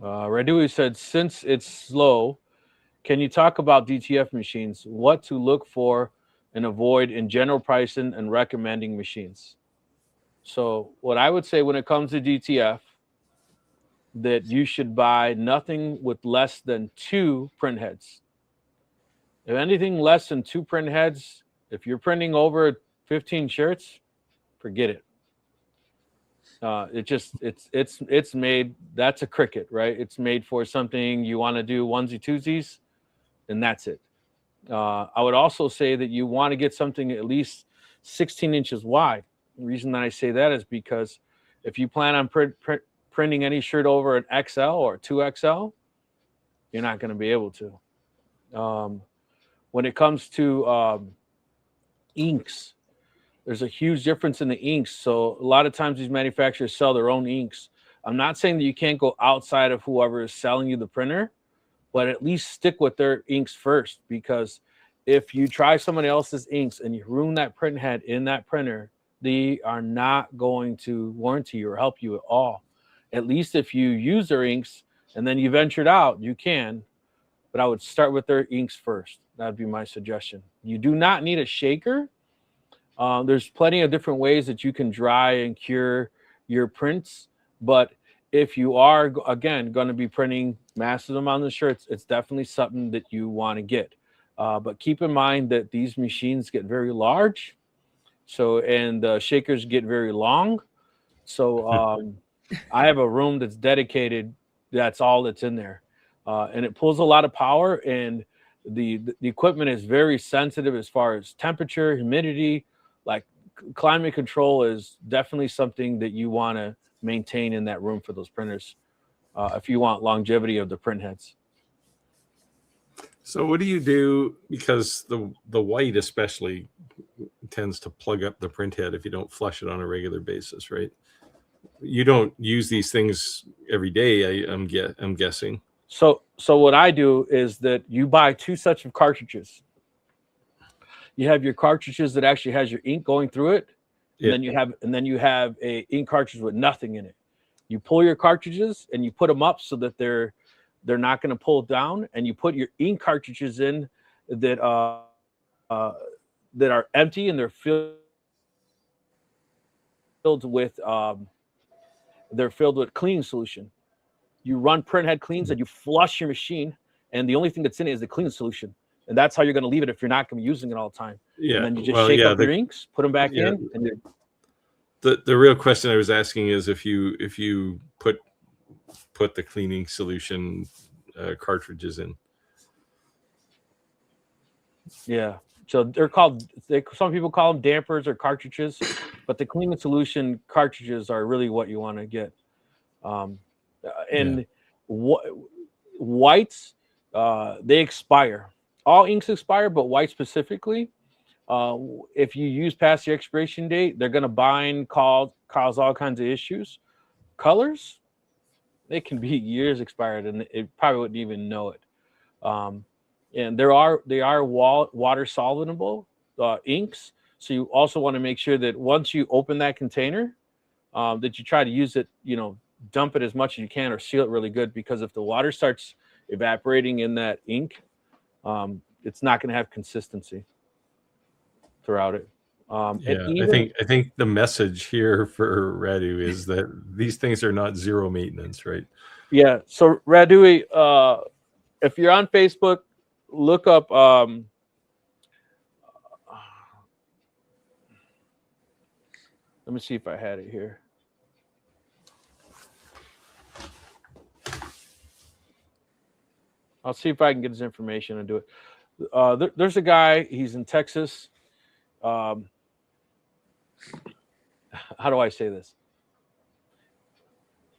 Radui said, since it's slow, can you talk about DTF machines, what to look for and avoid in general pricing and recommending machines? So what I would say when it comes to DTF, that you should buy nothing with less than 2 print heads. If anything less than 2 print heads, if you're printing over 15 shirts, forget it. It's made, that's a cricket, right? It's made for something you want to do onesie twosies, and that's it. I would also say that you want to get something at least 16 inches wide. The reason that I say that is because if you plan on printing any shirt over an XL or 2XL, you're not going to be able to. when it comes to inks, there's a huge difference in the inks. So a lot of times these manufacturers sell their own inks. I'm not saying that you can't go outside of whoever is selling you the printer, but at least stick with their inks first, because if you try someone else's inks and you ruin that print head in that printer, they are not going to warranty you or help you at all. At least if you use their inks and then you ventured out, you can, but I would start with their inks first. That'd be my suggestion. You do not need a shaker. There's plenty of different ways that you can dry and cure your prints, but if you are, again, going to be printing massive amounts of shirts, it's definitely something that you want to get. But keep in mind that these machines get very large, and the shakers get very long. So I have a room that's dedicated. That's all that's in there, and it pulls a lot of power. And the equipment is very sensitive as far as temperature, humidity. Like climate control is definitely something that you want to maintain in that room for those printers if you want longevity of the print heads. So what do you do, because the white especially tends to plug up the print head if you don't flush it on a regular basis, right? You don't use these things every day, I'm guessing. So what I do is that you buy 2 sets of cartridges. You have your cartridges that actually has your ink going through it, and then you have a ink cartridge with nothing in it. You pull your cartridges and you put them up so that they're not going to pull down, and you put your ink cartridges in that that are empty and they're filled with cleaning solution. You run printhead cleans and you flush your machine, and the only thing that's in it is the clean solution. And that's how you're going to leave it if you're not going to be using it all the time. Yeah. And then you just shake up your inks, put them back in. And the real question I was asking is if you put the cleaning solution cartridges in. Yeah. So some people call them dampers or cartridges, but the cleaning solution cartridges are really what you want to get. Whites, they expire. All inks expire, but white specifically, if you use past the expiration date, they're going to bind, cause all kinds of issues. Colors, they can be years expired, and it probably wouldn't even know it. And they are water soluble inks. So you also want to make sure that once you open that container, that you try to use it, dump it as much as you can or seal it really good, because if the water starts evaporating in that ink, it's not going to have consistency throughout it. I think the message here for Radu is that these things are not zero maintenance, right? Yeah. So Radu, if you're on Facebook, look up let me see if I had it here. I'll see if I can get his information and do it. There's a guy, he's in Texas. How do I say this?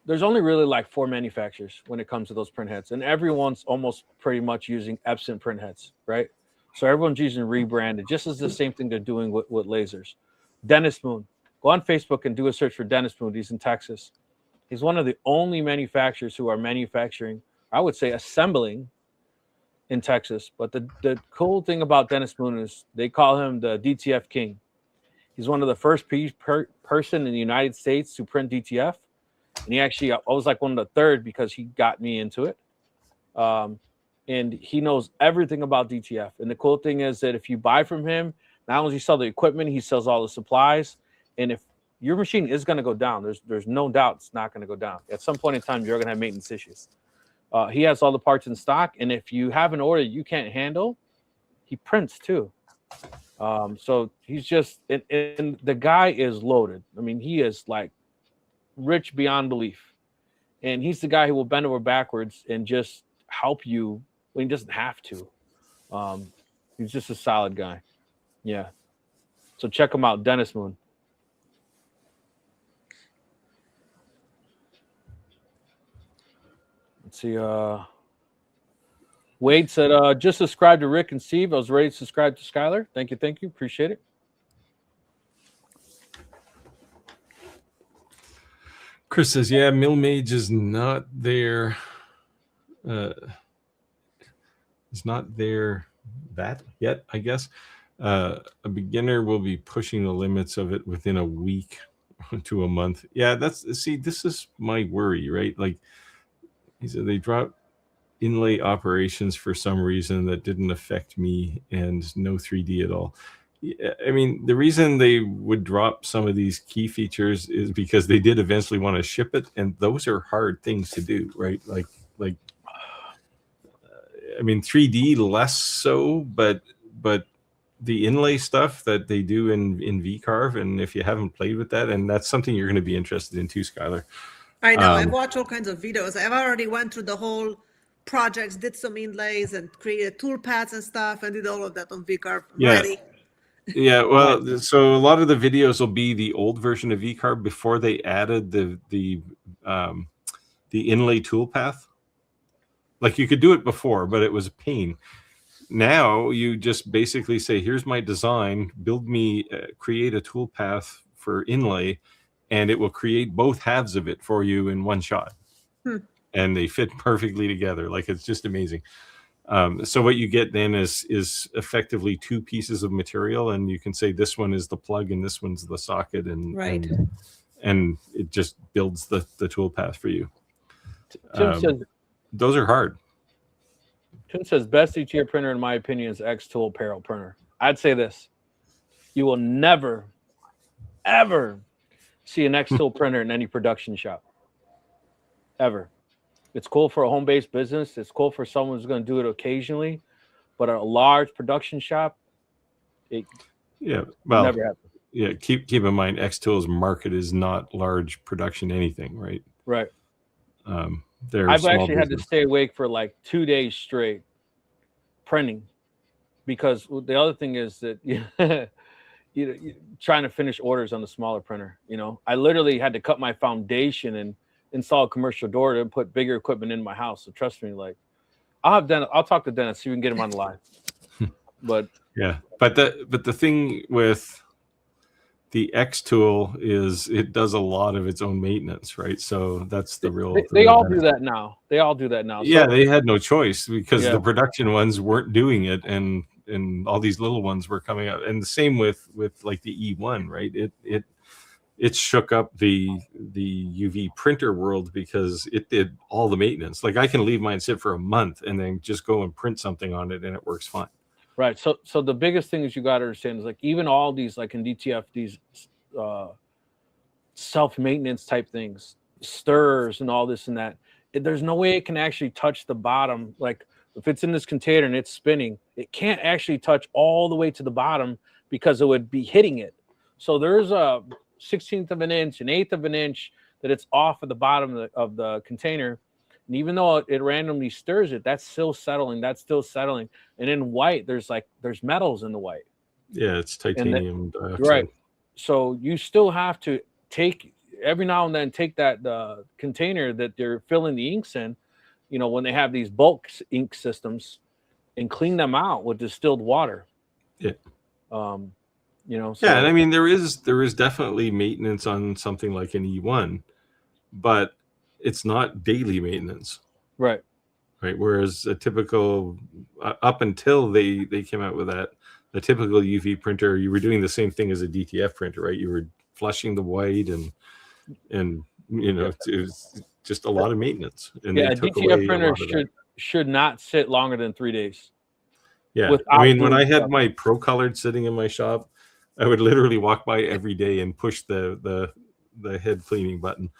There's only really like 4 manufacturers when it comes to those print heads, and everyone's almost pretty much using Epson print heads, right? So everyone's using rebranded, just as the same thing they're doing with lasers. Dennis Moon. Go on Facebook and do a search for Dennis Moon. He's in Texas. He's one of the only manufacturers who are manufacturing, I would say assembling, in Texas. But the cool thing about Dennis Moon is they call him the DTF King. He's one of the first person in the United States to print DTF. And he actually, I was like one of the third because he got me into it. And he knows everything about DTF. And the cool thing is that if you buy from him, not only does he sell the equipment, he sells all the supplies. And if your machine is going to go down, there's no doubt it's not going to go down. At some point in time, you're going to have maintenance issues. He has all the parts in stock. And if you have an order you can't handle, he prints too. So he's just, and the guy is loaded. I mean, he is like rich beyond belief. And he's the guy who will bend over backwards and just help you when he doesn't have to. He's just a solid guy. Yeah. So check him out, Dennis Moon. Let's see. Wade said, just subscribe to Rick and Steve. I was ready to subscribe to Skylar. Thank you. Appreciate it. Chris says, yeah, Millmage is not there. It's not there that yet, I guess. A beginner will be pushing the limits of it within a week to a month. Yeah, this is my worry, right? Like he said, they dropped inlay operations for some reason that didn't affect me, and no 3D at all. I mean, the reason they would drop some of these key features is because they did eventually want to ship it, and those are hard things to do, right? Like I mean, 3D less so, but the inlay stuff that they do in VCarve, and if you haven't played with that, and that's something you're going to be interested in too, Skylar. I know. I've watched all kinds of videos. I've already went through the whole projects, did some inlays and created toolpaths and stuff, and did all of that on VCarve. Ready. Yeah, well, so a lot of the videos will be the old version of VCarve before they added the inlay toolpath. Like you could do it before, but it was a pain. Now you just basically say, here's my design, build me, create a toolpath for inlay, and it will create both halves of it for you in one shot. And they fit perfectly together. Like, it's just amazing. So what you get then is effectively two pieces of material, and you can say this one is the plug and this one's the socket, and it just builds the toolpath for you. Tim says, those are hard. Tim says, best ETA printer, in my opinion, is X-Tool apparel printer. I'd say this. You will never, ever see an X-Tool printer in any production shop. Ever. It's cool for a home-based business. It's cool for someone who's going to do it occasionally. But a large production shop, never happens. Yeah, keep in mind, X-Tool's market is not large production anything, right? Right. I've actually had to stay awake for like 2 days straight printing, because the other thing is that you're trying to finish orders on the smaller printer. I literally had to cut my foundation and install a commercial door to put bigger equipment in my house. So trust me, like I'll talk to Dennis, see if we can get him on the line. But the thing with the X-Tool is it does a lot of its own maintenance, right? So that's the real. They all do that now. Yeah, they had no choice because the production ones weren't doing it, and all these little ones were coming out. And the same with like the E1, right? It shook up the UV printer world because it did all the maintenance. Like I can leave mine sit for a month and then just go and print something on it, and it works fine. Right. So the biggest thing is you got to understand is like even all these like in DTF, these self-maintenance type things, stirs and all this and that, there's no way it can actually touch the bottom. Like if it's in this container and it's spinning, it can't actually touch all the way to the bottom because it would be hitting it. So there's a 1/16 of an inch, an 1/8 of an inch that it's off of the bottom of the container. And even though it randomly stirs it, that's still settling. And in white, there's metals in the white. Yeah, it's titanium dioxide. Right. So you still have to take every now and then that container that they're filling the inks in, when they have these bulk ink systems, and clean them out with distilled water. Yeah. So, and I mean there is definitely maintenance on something like an E1, but it's not daily maintenance. Right. Whereas a typical, up until they came out with that, the typical UV printer, you were doing the same thing as a DTF printer, right? You were flushing the white and it was just a lot of maintenance. And a DTF printer should not sit longer than 3 days. Yeah. I mean, when I had my Pro Colored sitting in my shop, I would literally walk by every day and push the head cleaning button.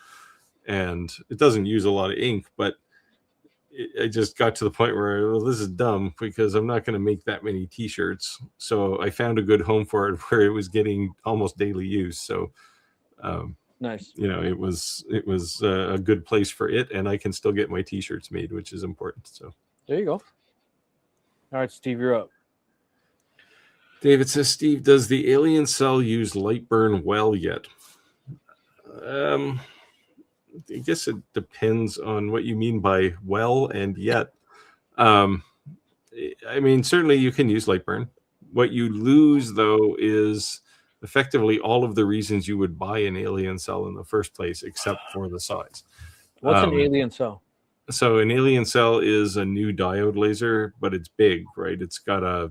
And it doesn't use a lot of ink, but I just got to the point where, this is dumb because I'm not going to make that many T-shirts. So I found a good home for it where it was getting almost daily use. So, nice. It was a good place for it, and I can still get my T-shirts made, which is important. So there you go. All right, Steve, you're up. David says, Steve, does the alien cell use light burn well yet? I guess it depends on what you mean by well and yet. I mean, certainly you can use Lightburn. What you lose, though, is effectively all of the reasons you would buy an alien cell in the first place, except for the size. What's an alien cell? So an alien cell is a new diode laser, but it's big, right? It's got a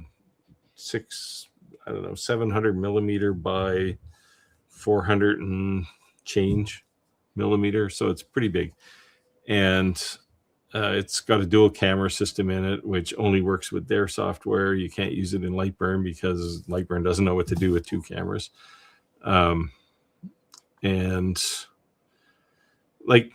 700 millimeter by 400 and change millimeter. So it's pretty big. And it's got a dual camera system in it, which only works with their software. You can't use it in Lightburn because Lightburn doesn't know what to do with two cameras. And like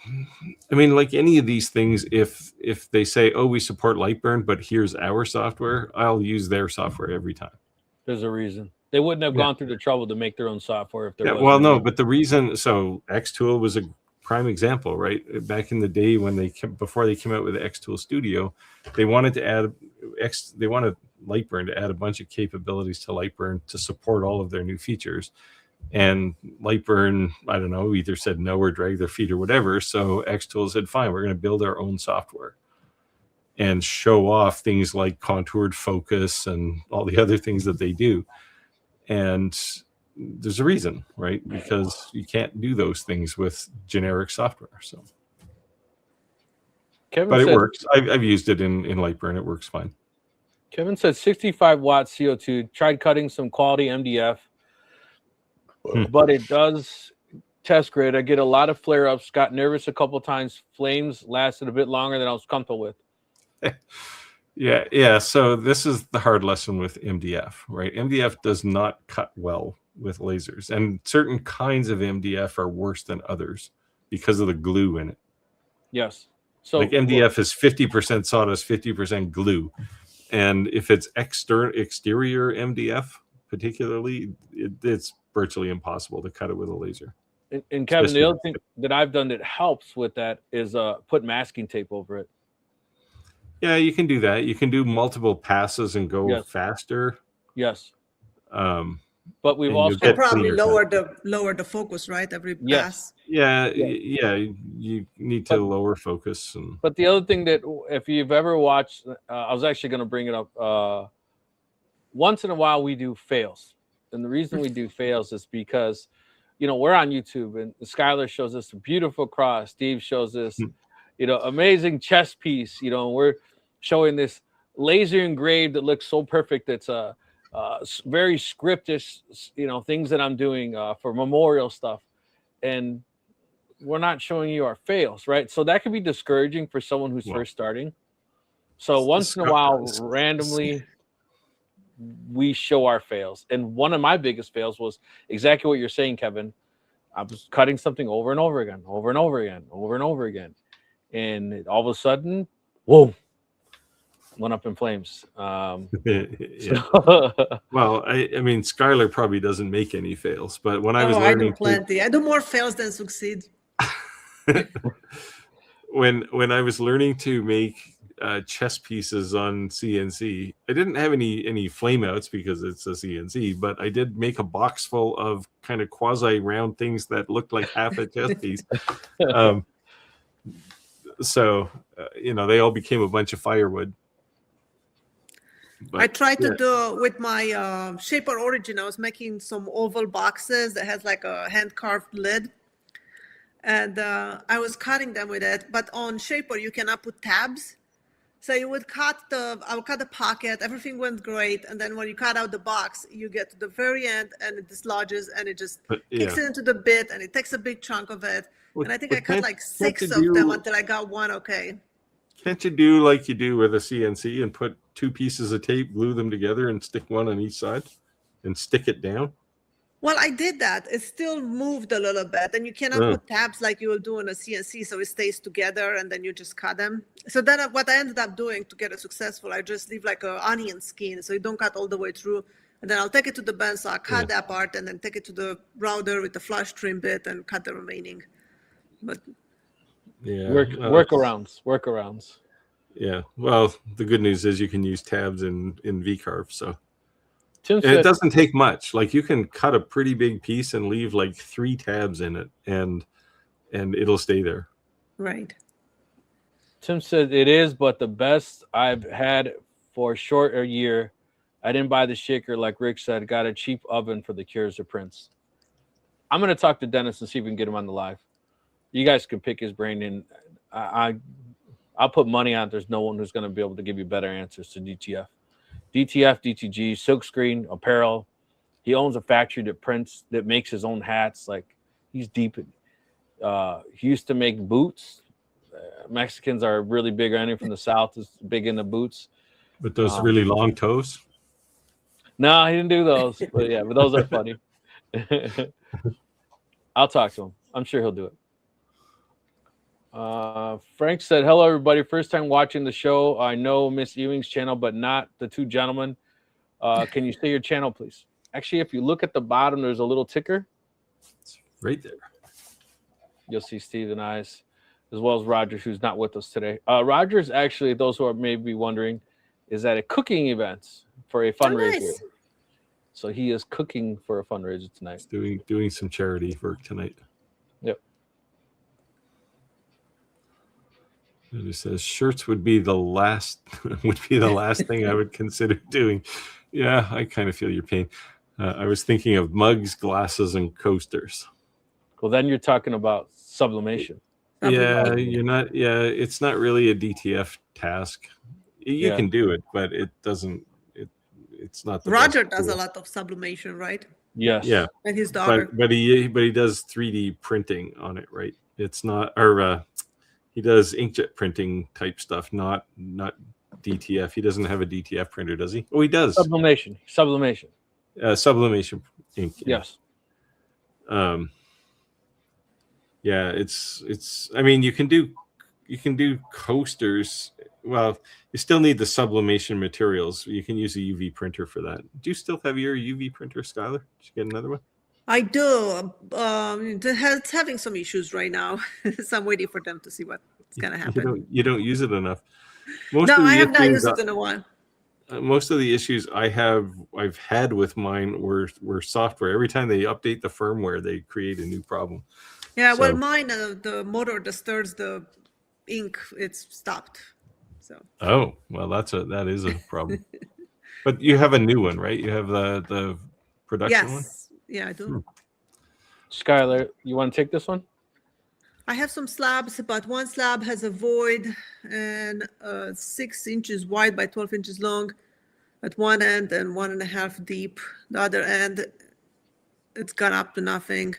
any of these things, if they say, oh, we support Lightburn, but here's our software, I'll use their software every time. There's a reason. They wouldn't have gone through the trouble to make their own software if there was. Well, no, but the reason, so XTool was a prime example, right? Back in the day when before they came out with the XTool Studio, they wanted Lightburn to add a bunch of capabilities to Lightburn to support all of their new features. And Lightburn, I don't know, either said no or dragged their feet or whatever. So XTool said, fine, we're going to build our own software and show off things like contoured focus and all the other things that they do. And there's a reason, right? Because you can't do those things with generic software. So, but it works. I've used it in Lightburn. It works fine. Kevin said 65 watt CO2. Tried cutting some quality MDF, but it does test grid. I get a lot of flare ups. Got nervous a couple times. Flames lasted a bit longer than I was comfortable with. Yeah. So this is the hard lesson with MDF, right? MDF does not cut well with lasers, and certain kinds of MDF are worse than others because of the glue in it. Yes. So like MDF is 50% sawdust, 50% glue. And if it's exterior MDF, particularly, it's virtually impossible to cut it with a laser. And Kevin, the other thing that I've done that helps with that is put masking tape over it. Yeah, you can do that. You can do multiple passes and go faster. Yes. But we've also probably lower the focus, right? Every pass. Yeah. You need to lower focus. But the other thing that, if you've ever watched, I was actually going to bring it up. Once in a while, we do fails, and the reason we do fails is because, we're on YouTube, and Skylar shows us a beautiful cross. Steve shows us, amazing chess piece. And we're showing this laser engraved that looks so perfect. It's very scriptish, things that I'm doing for memorial stuff, and we're not showing you our fails, right? So that can be discouraging for someone who's first starting. So once in a while, randomly, we show our fails. And one of my biggest fails was exactly what you're saying, Kevin. I was cutting something over and over again, and all of a sudden, whoa, went up in flames. Well, I mean, Skylar probably doesn't make any fails, but when I was learning, I do plenty. I do more fails than succeed. when I was learning to make chess pieces on CNC, I didn't have any flame outs because it's a CNC, but I did make a box full of kind of quasi round things that looked like half a chess piece. So they all became a bunch of firewood. But, I tried to do with my Shaper Origin. I was making some oval boxes that has like a hand carved lid, and I was cutting them with it. But on Shaper, you cannot put tabs, so you would I would cut the pocket. Everything went great, and then when you cut out the box, you get to the very end, and it dislodges, and it just kicks it into the bit, and it takes a big chunk of it. And I think I cut like 6 of them until I got one okay. Can't you do like you do with a CNC and put 2 pieces of tape, glue them together, and stick one on each side and stick it down? Well, I did that. It still moved a little bit, and you cannot put tabs like you will do in a CNC, so it stays together, and then you just cut them. So then what I ended up doing to get it successful, I just leave like an onion skin, so you don't cut all the way through. And then I'll take it to the bandsaw, cut that part, and then take it to the router with the flush trim bit and cut the remaining. But workarounds. Yeah. Well, the good news is you can use tabs in VCarve, so. And it doesn't take much. Like you can cut a pretty big piece and leave like 3 tabs in it, and it'll stay there. Right. Tim said it is, but the best I've had for a short year. I didn't buy the shaker like Rick said. Got a cheap oven for the cures of prints. I'm gonna talk to Dennis and see if we can get him on the live. You guys can pick his brain, and I'll put money on it. There's no one who's gonna be able to give you better answers to DTF, DTG, silkscreen, apparel. He owns a factory that makes his own hats. Like he's deep. He used to make boots. Mexicans are really big. Anyone from the South is big into boots. But those really long toes? No, he didn't do those. But yeah, but those are funny. I'll talk to him. I'm sure he'll do it. Frank said, hello, everybody. First time watching the show. I know Miss Ewing's channel, but not the two gentlemen. Can you say your channel, please? Actually, if you look at the bottom, there's a little ticker. It's right there. You'll see Steve and I's, as well as Rogers, who's not with us today. Rogers, actually, those who are maybe wondering, is at a cooking event for a fundraiser. Oh, nice. So he is cooking for a fundraiser tonight. He's doing some charity work tonight. Yep. And it says shirts would be the last thing I would consider doing. Yeah, I kind of feel your pain. I was thinking of mugs, glasses, and coasters. Well, then you're talking about sublimation. Yeah, you're not. Yeah, it's not really a DTF task. You can do it, but it doesn't. It's not. Roger does a lot of sublimation, right? Yes. Yeah. And his daughter. But he does 3D printing on it, right? It's not, or he does inkjet printing type stuff, not DTF. He doesn't have a DTF printer, does he? Oh, he does. Sublimation. Sublimation ink. Yes. Yeah, it's. I mean, you can do coasters. Well, you still need the sublimation materials. You can use a UV printer for that. Do you still have your UV printer, Skylar? Did you get another one? I do. It's having some issues right now. So I'm waiting for them to see what's going to happen. You don't use it enough. I have not used it in a while. Most of the issues I've had with mine were software. Every time they update the firmware, they create a new problem. Yeah, well, mine, the motor that stirs the ink, it's stopped. So. Oh, well, that is a problem. But you have a new one, right? You have the production one? Yeah, I do. Skylar, you want to take this one? I have some slabs, but one slab has a void and 6 inches wide by 12 inches long at one end and 1.5 deep. The other end, it's gone up to nothing.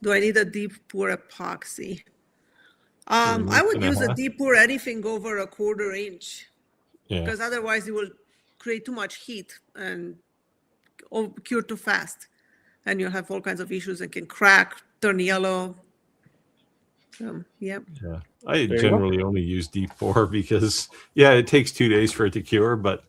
Do I need a deep pour epoxy? I would use a deep pour anything over 1/4 inch, because otherwise it will create too much heat and cure too fast, and you'll have all kinds of issues. It can crack, turn yellow. Yeah. I generally only use deep pour because it takes 2 days for it to cure, but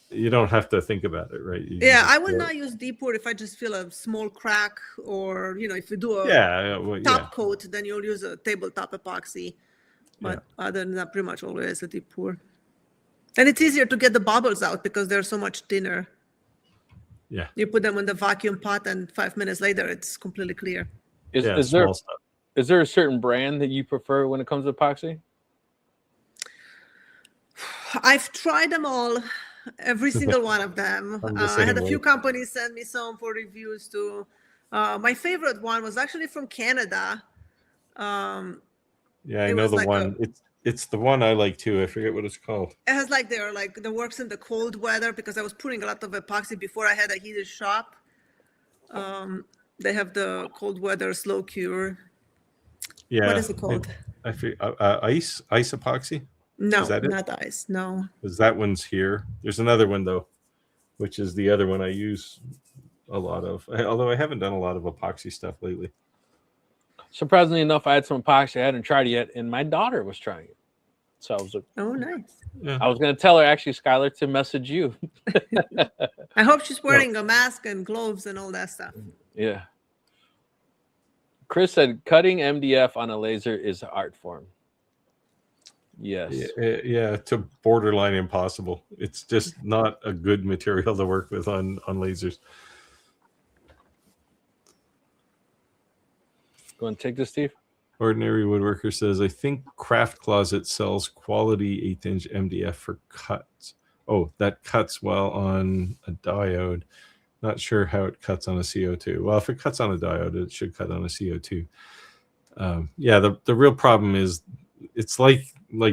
you don't have to think about it, right? I would not use deep pour if I just feel a small crack, or if you do a top coat, then you'll use a tabletop epoxy. But other than that, pretty much always a deep pour. And it's easier to get the bubbles out because they're so much thinner. Yeah. You put them in the vacuum pot, and 5 minutes later, it's completely clear. Is there a certain brand that you prefer when it comes to epoxy? I've tried them all. Every single one of them. I had a few companies send me some for reviews too. My favorite one was actually from Canada. I know the one. It's the one I like too. I forget what it's called. It has the works in the cold weather, because I was putting a lot of epoxy before I had a heated shop. They have the cold weather slow cure. Yeah. What is it called? I forget, ice epoxy. No, not ice. No. Because that one's here. There's another one though, which is the other one I use a lot of. Although I haven't done a lot of epoxy stuff lately. Surprisingly enough, I had some epoxy. I hadn't tried it yet, and my daughter was trying it. So I was like, "Oh, nice." Yeah. I was going to tell her, actually, Skylar, to message you. I hope she's wearing a mask and gloves and all that stuff. Yeah. Chris said, cutting MDF on a laser is an art form. Yes. Yeah, it's a borderline impossible. It's just not a good material to work with on lasers. Go and take this, Steve. Ordinary Woodworker says, I think Craft Closet sells quality 1/8 inch MDF for cuts. Oh, that cuts well on a diode. Not sure how it cuts on a CO2. Well, if it cuts on a diode, it should cut on a CO2. Yeah, the real problem is it's like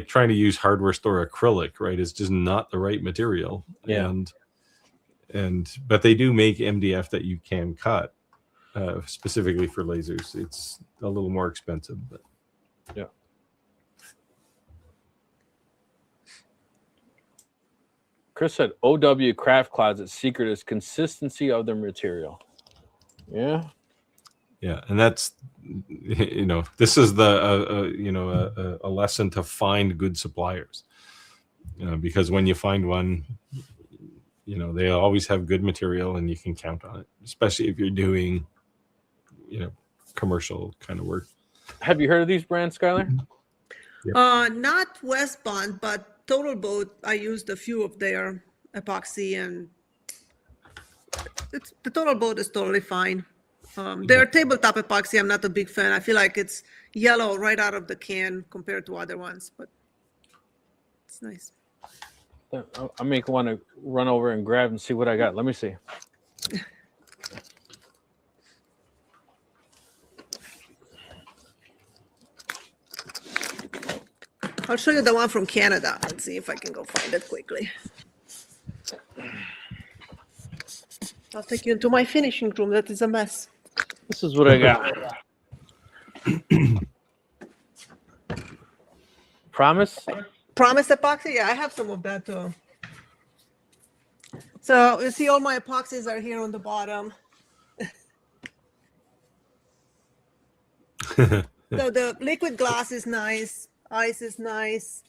trying to use hardware store acrylic, right? It's just not the right material. Yeah. But they do make MDF that you can cut specifically for lasers. It's a little more expensive, but yeah. Chris said OW Craft Closet's secret is consistency of the material. Yeah. Yeah, and that's, you know, this is the a lesson to find good suppliers, you know, because when you find one, you know, they always have good material and you can count on it, especially if you're doing, you know, commercial kind of work. Have you heard of these brands, Skylar? Yep. Not Westbond, but Total Boat. I used a few of their epoxy, and the Total Boat is totally fine. Their tabletop epoxy, I'm not a big fan. I feel like it's yellow right out of the can compared to other ones, but it's nice. I make want to run over and grab and see what I got. Let me see. I'll show you the one from Canada. Let's see if I can go find it quickly. I'll take you into my finishing room. That is a mess. This is what I got. Promise? Promise epoxy? Yeah, I have some of that too. So you see all my epoxies are here on the bottom. So the liquid glass is nice. Ice is nice.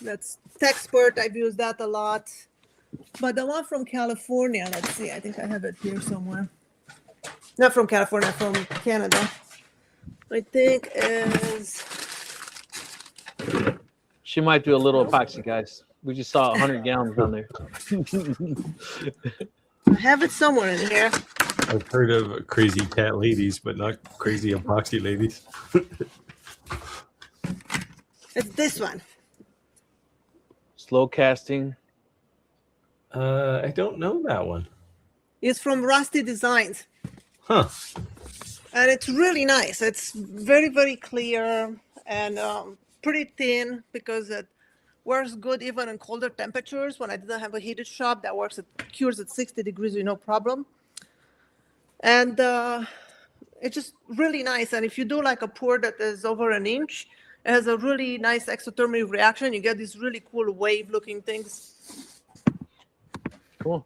That's Texpert. I've used that a lot. But the one from California, let's see. I think I have it here somewhere. Not from California, from Canada. I think is... She might do a little epoxy, guys. We just saw 100 gallons down there. I have it somewhere in here. I've heard of crazy cat ladies, but not crazy epoxy ladies. It's this one. Slow casting. I don't know that one. It's from Rusty Designs. Huh. And it's really nice. It's very, very clear and pretty thin because it works good even in colder temperatures. When I didn't have a heated shop, that cures at 60 degrees with no problem. And it's just really nice. And if you do like a pour that is over an inch, it has a really nice exothermic reaction. You get these really cool wave-looking things. Cool.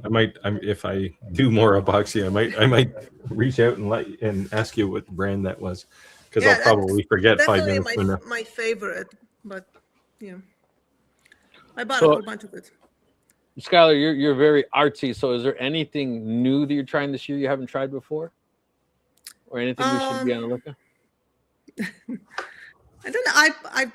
If I do more epoxy, I might reach out and ask you what brand that was, because I'll probably forget 5 minutes from now. My favorite, but yeah, I bought a whole bunch of it. Skylar, you're very artsy. So is there anything new that you're trying this year you haven't tried before, or anything we should be on the lookout? I don't know. I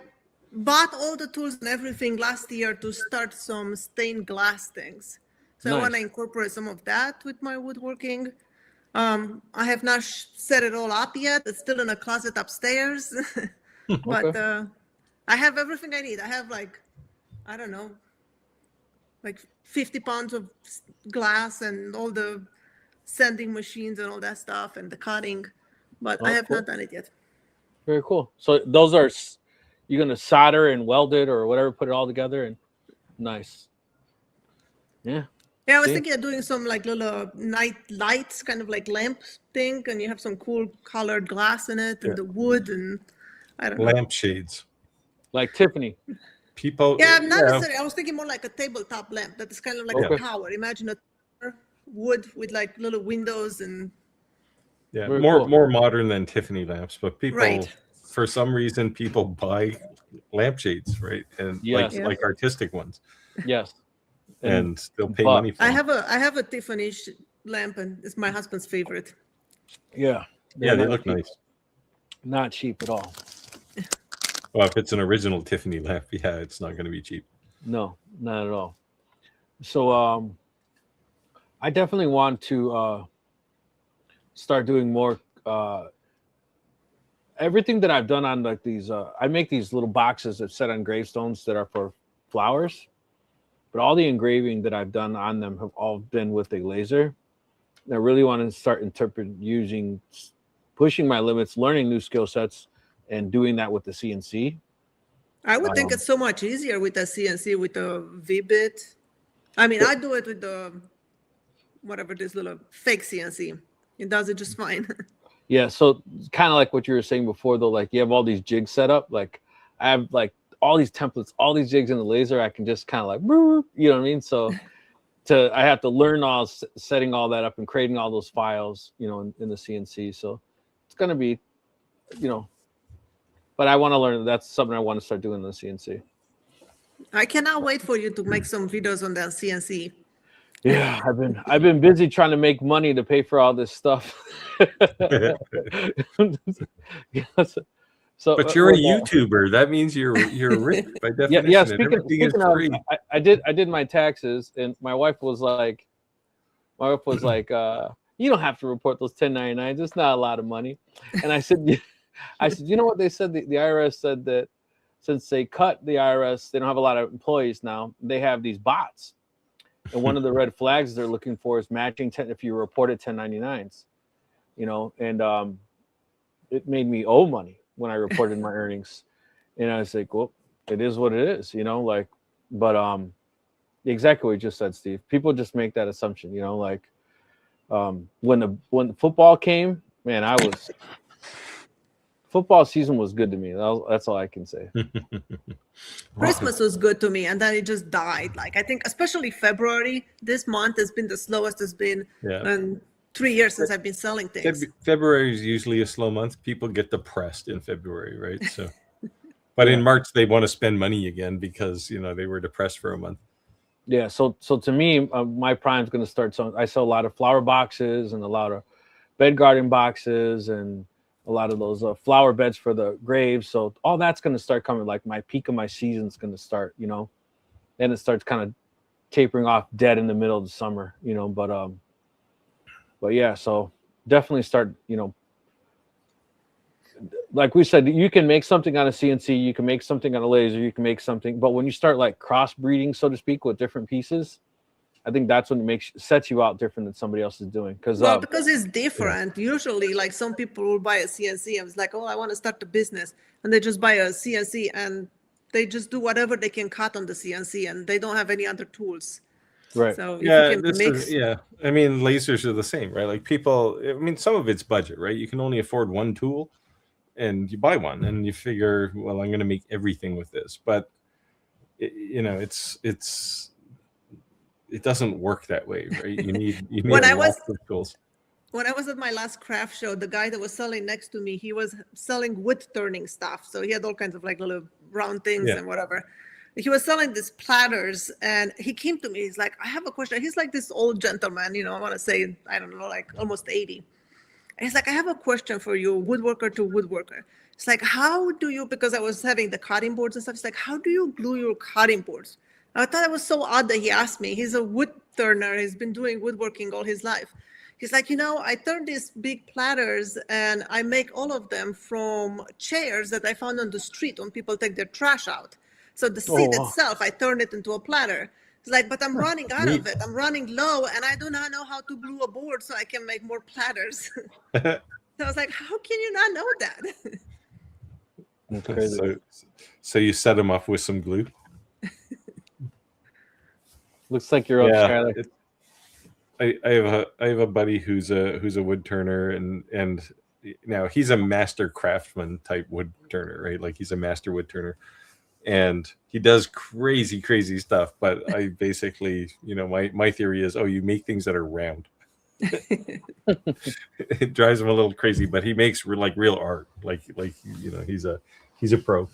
bought all the tools and everything last year to start some stained glass things. So nice. I want to incorporate some of that with my woodworking. I have not set it all up yet. It's still in a closet upstairs. But I have everything I need. I have I don't know, 50 pounds of glass and all the sanding machines and all that stuff and the cutting. But I have not done it yet. Very cool. So those are... You're going to solder and weld it or whatever, put it all together, and nice. Yeah. Yeah, I was thinking of doing some little night lights, kind of like lamp thing, and you have some cool colored glass in it and the wood and I don't know. Lamp shades. Like Tiffany. People. Yeah, not necessarily. I was thinking more like a tabletop lamp that is kind of like a tower. Imagine a wood with little windows and. Yeah, more modern than Tiffany lamps, but people. Right. For some reason, people buy lampshades, right? And like artistic ones. Yes. And they'll pay money for them. I have a Tiffany lamp, and it's my husband's favorite. Yeah. Yeah, they look nice. Not cheap at all. Well, if it's an original Tiffany lamp, yeah, it's not going to be cheap. No, not at all. So I definitely want to start doing more everything that I've done on like these, I make these little boxes that set on gravestones that are for flowers, but all the engraving that I've done on them have all been with a laser. And I really want to start pushing my limits, learning new skill sets, and doing that with the CNC. I would think it's so much easier with a CNC with a V-bit. I mean, I do it with the whatever this little fake CNC. It does it just fine. Yeah, so kind of like what you were saying before, though, like you have all these jigs set up. Like I have like all these templates, all these jigs in the laser. I can just kind of like, you know what I mean? So I have to learn setting all that up and creating all those files, you know, in the CNC. So it's going to be, you know, but I want to learn. That's something I want to start doing in the CNC. I cannot wait for you to make some videos on the CNC. Yeah, I've been busy trying to make money to pay for all this stuff. So, but you're a YouTuber. That means you're rich by definition. Yeah. Everything is free. I did my taxes, and my wife was like, you don't have to report those 1099s. It's not a lot of money. And I said, you know what they said? The IRS said that since they cut the IRS, they don't have a lot of employees now. They have these bots. And one of the red flags they're looking for is matching if you reported 1099s, you know, and it made me owe money when I reported my earnings. And I was like, well, it is what it is, you know, like, but exactly what you just said, Steve. People just make that assumption, you know, like when the football came, man, football season was good to me. That's all I can say. Christmas was good to me, and then it just died. Like I think, especially February, this month has been the slowest it's been in 3 years since I've been selling things. February is usually a slow month. People get depressed in February, right? So, but in March they want to spend money again because you know they were depressed for a month. Yeah. So to me, my prime's going to start. So I sell a lot of flower boxes and a lot of bed garden boxes and a lot of those flower beds for the graves. So all that's going to start coming. Like my peak of my season's going to start, you know, then it starts kind of tapering off dead in the middle of the summer, you know, but yeah, so definitely start, you know, like we said, you can make something on a CNC, you can make something on a laser, you can make something, but when you start like crossbreeding, so to speak, with different pieces, I think that's when it sets you out different than somebody else is doing. Because it's different. Yeah. Usually, like some people will buy a CNC and it's like, oh, I want to start a business, and they just buy a CNC and they just do whatever they can cut on the CNC, and they don't have any other tools. Right. So I mean, lasers are the same, right? Like people, I mean, some of it's budget, right? You can only afford one tool, and you buy one, and you figure, well, I'm going to make everything with this, but you know, it doesn't work that way, right? You need lots of tools. When I was at my last craft show, the guy that was selling next to me, he was selling wood turning stuff. So he had all kinds of like little round things and whatever. He was selling these platters, and he came to me. He's like, I have a question. He's like this old gentleman, you know, I want to say, I don't know, like almost 80. And he's like, I have a question for you, woodworker to woodworker. It's like, how do you, because I was having the cutting boards and stuff. It's like, how do you glue your cutting boards? I thought it was so odd that he asked me. He's a wood turner. He's been doing woodworking all his life. He's like, you know, I turn these big platters and I make all of them from chairs that I found on the street when people take their trash out. So the seat itself, I turn it into a platter. It's like, but I'm running out of it. I'm running low, and I do not know how to glue a board so I can make more platters. So I was like, how can you not know that? That's crazy. So you set them up with some glue? Looks like you're up, Skyler. I have a buddy who's a wood turner, and now he's a master craftsman type wood turner, right? Like he's a master wood turner, and he does crazy stuff. But I basically, you know, my theory is, you make things that are round. It drives him a little crazy, but he makes like real art. Like you know, he's a pro.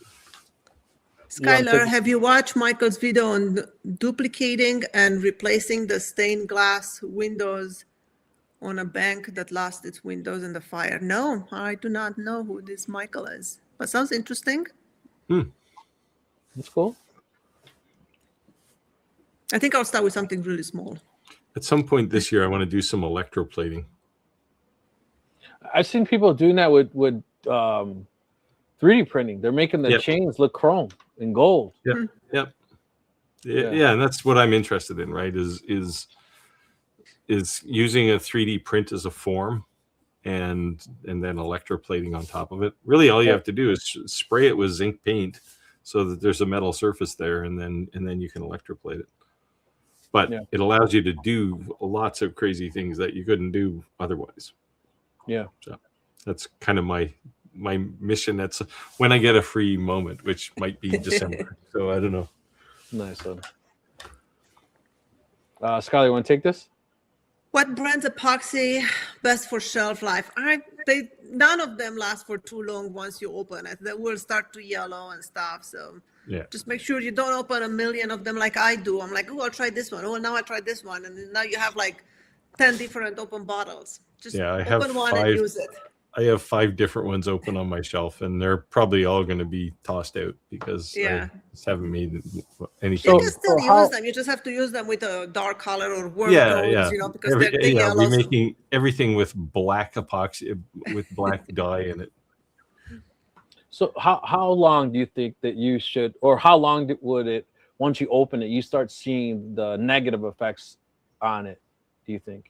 Skylar, have you watched Michael's video on duplicating and replacing the stained glass windows on a bank that lost its windows in the fire? No, I do not know who this Michael is, but sounds interesting. That's cool. I think I'll start with something really small. At some point this year, I want to do some electroplating. I've seen people doing that with 3D printing. They're making the chains look chrome and gold. Yep. Yeah, and that's what I'm interested in, right? Is using a 3D print as a form and then electroplating on top of it. Really, all you have to do is spray it with zinc paint so that there's a metal surface there, and then you can electroplate it. But it allows you to do lots of crazy things that you couldn't do otherwise. Yeah. So that's kind of my mission. That's when I get a free moment, which might be December. So I don't know. Nice one. Skylar, you want to take this? What brand's epoxy best for shelf life? None of them last for too long once you open it. They will start to yellow and stuff. So just make sure you don't open a million of them like I do. I'm like, oh, I'll try this one. Oh, now I tried this one. And now you have like 10 different open bottles. Just open one and use it. I have 5 different ones open on my shelf, and they're probably all going to be tossed out because I just haven't made anything. You can still use them. You just have to use them with a dark color or warm tones, because they're yellow. We're making everything with black epoxy, with black dye in it. So how long do you think that you should, or how long would it, once you open it, you start seeing the negative effects on it, do you think?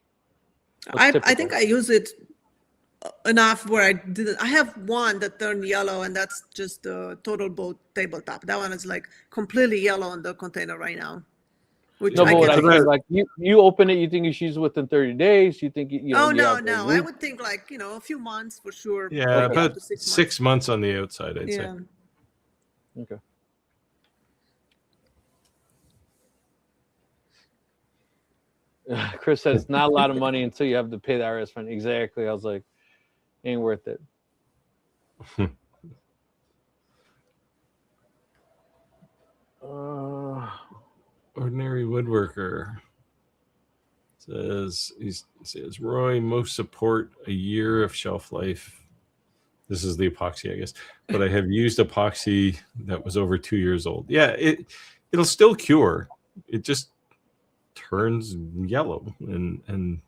I think I use it enough where I have one that turned yellow, and that's just the Total Boat tabletop. That one is like completely yellow in the container right now. No, but what I mean, like you open it, you think you should use it within 30 days? You think no. I would think like a few months for sure. Yeah, about 6 months on the outside, I'd say. Okay. Chris said it's not a lot of money until you have to pay the IRS fine. Exactly. I was like, ain't worth it. Ordinary woodworker says Roy, most support a year of shelf life. This is the epoxy, I guess, but I have used epoxy that was over 2 years old. Yeah, it'll still cure. It just turns yellow, and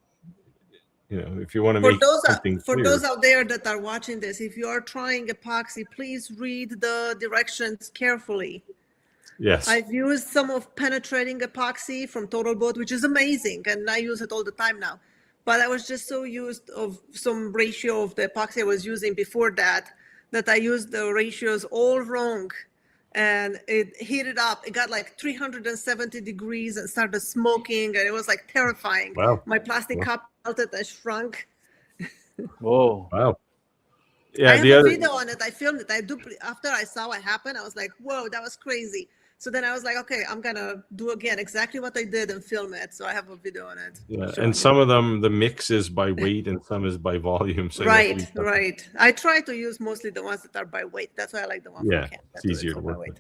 if you want to make something for those out there that are watching this, if you are trying epoxy, please read the directions carefully. Yes, I've used some of penetrating epoxy from Total Boat, which is amazing, and I use it all the time now. But I was just so used of some ratio of the epoxy I was using before that I used the ratios all wrong. And it heated up. It got like 370 degrees and started smoking, and it was like terrifying. Wow. My plastic cup melted and shrunk. Whoa. Wow. Yeah, I have a video on it. I filmed it. After I saw what happened, I was like, whoa, that was crazy. So then I was like, okay, I'm going to do again exactly what I did and film it. So I have a video on it. Yeah, and some of them, the mix is by weight and some is by volume. So right. I try to use mostly the ones that are by weight. That's why I like the one from Canada. It's easier to work with.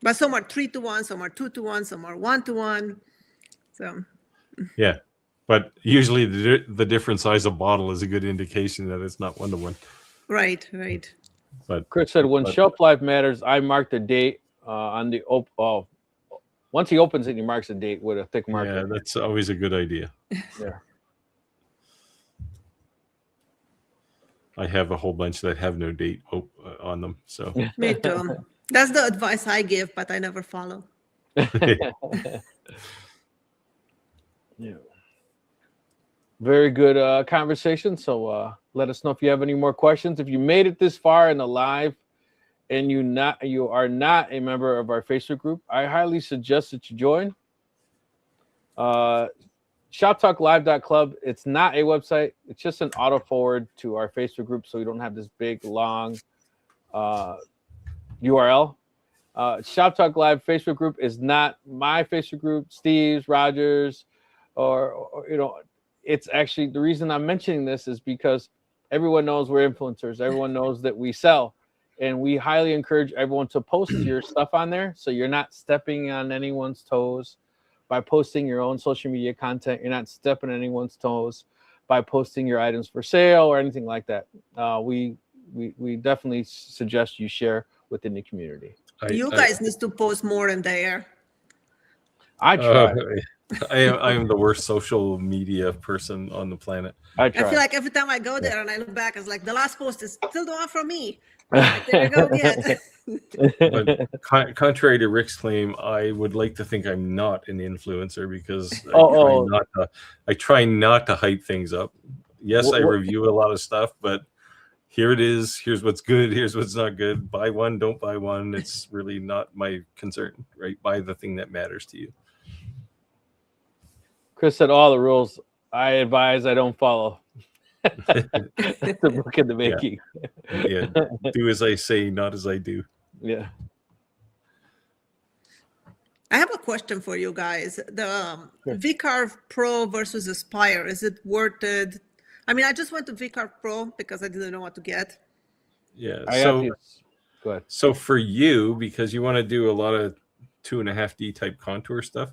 But some are 3-to-1, some are 2-to-1, some are 1-to-1. So. Yeah, but usually the different size of bottle is a good indication that it's not 1-to-1. Right. But Chris said, when shelf life matters, I mark the date on the once he opens it, he marks the date with a thick marker. Yeah, that's always a good idea. Yeah. I have a whole bunch that have no date on them. So me too. That's the advice I give, but I never follow. Yeah. Very good conversation. So let us know if you have any more questions. If you made it this far in the live and you are not a member of our Facebook group, I highly suggest that you join. ShopTalkLive.club. It's not a website. It's just an auto forward to our Facebook group, so we don't have this big long URL. Shop Talk Live Facebook group is not my Facebook group, Steve's, Rogers, or it's actually, the reason I'm mentioning this is because everyone knows we're influencers. Everyone knows that we sell, and we highly encourage everyone to post your stuff on there, so you're not stepping on anyone's toes by posting your own social media content. You're not stepping on anyone's toes by posting your items for sale or anything like that. We definitely suggest you share within the community. You guys need to post more in there. I try. I am the worst social media person on the planet. I feel like every time I go there and I look back, it's like the last post is still the one from me. Like, there you go again. But contrary to Rick's claim, I would like to think I'm not an influencer because I try not to hype things up. Yes, I review a lot of stuff, but here it is. Here's what's good. Here's what's not good. Buy one, don't buy one. It's really not my concern, right? Buy the thing that matters to you. Chris said all the rules I advise I don't follow. The book in the making. Yeah. Do as I say, not as I do. Yeah. I have a question for you guys. The VCarve Pro versus Aspire, is it worth it? I mean, I just went to VCarve Pro because I didn't know what to get. Yeah. Go ahead. So for you, because you want to do a lot of 2.5D type contour stuff,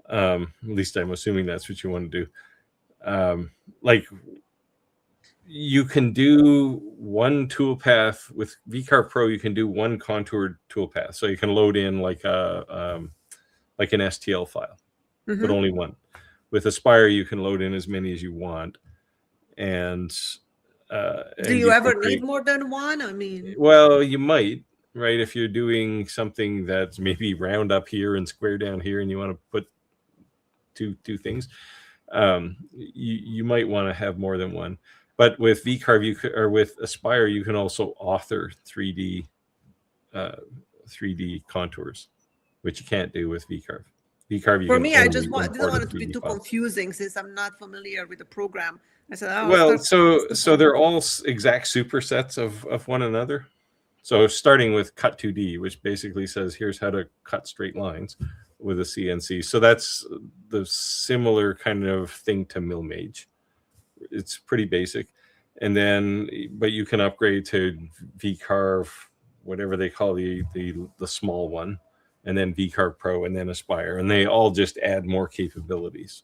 at least I'm assuming that's what you want to do. Like you can do one toolpath with VCarve Pro. You can do one contoured toolpath, so you can load in like an STL file, but only one. With Aspire, you can load in as many as you want. And do you ever need more than one? I mean, well, you might, right? If you're doing something that's maybe round up here and square down here, and you want to put two things, you might want to have more than one. But with VCarve, or with Aspire, you can also author 3D contours, which you can't do with VCarve. For me, I just didn't want it to be too confusing since I'm not familiar with the program. I said, so they're all exact supersets of one another. So starting with Cut 2D, which basically says here's how to cut straight lines with a CNC. So that's the similar kind of thing to MillMage. It's pretty basic. And then, but you can upgrade to VCarve, whatever they call the small one, and then VCarve Pro, and then Aspire, and they all just add more capabilities.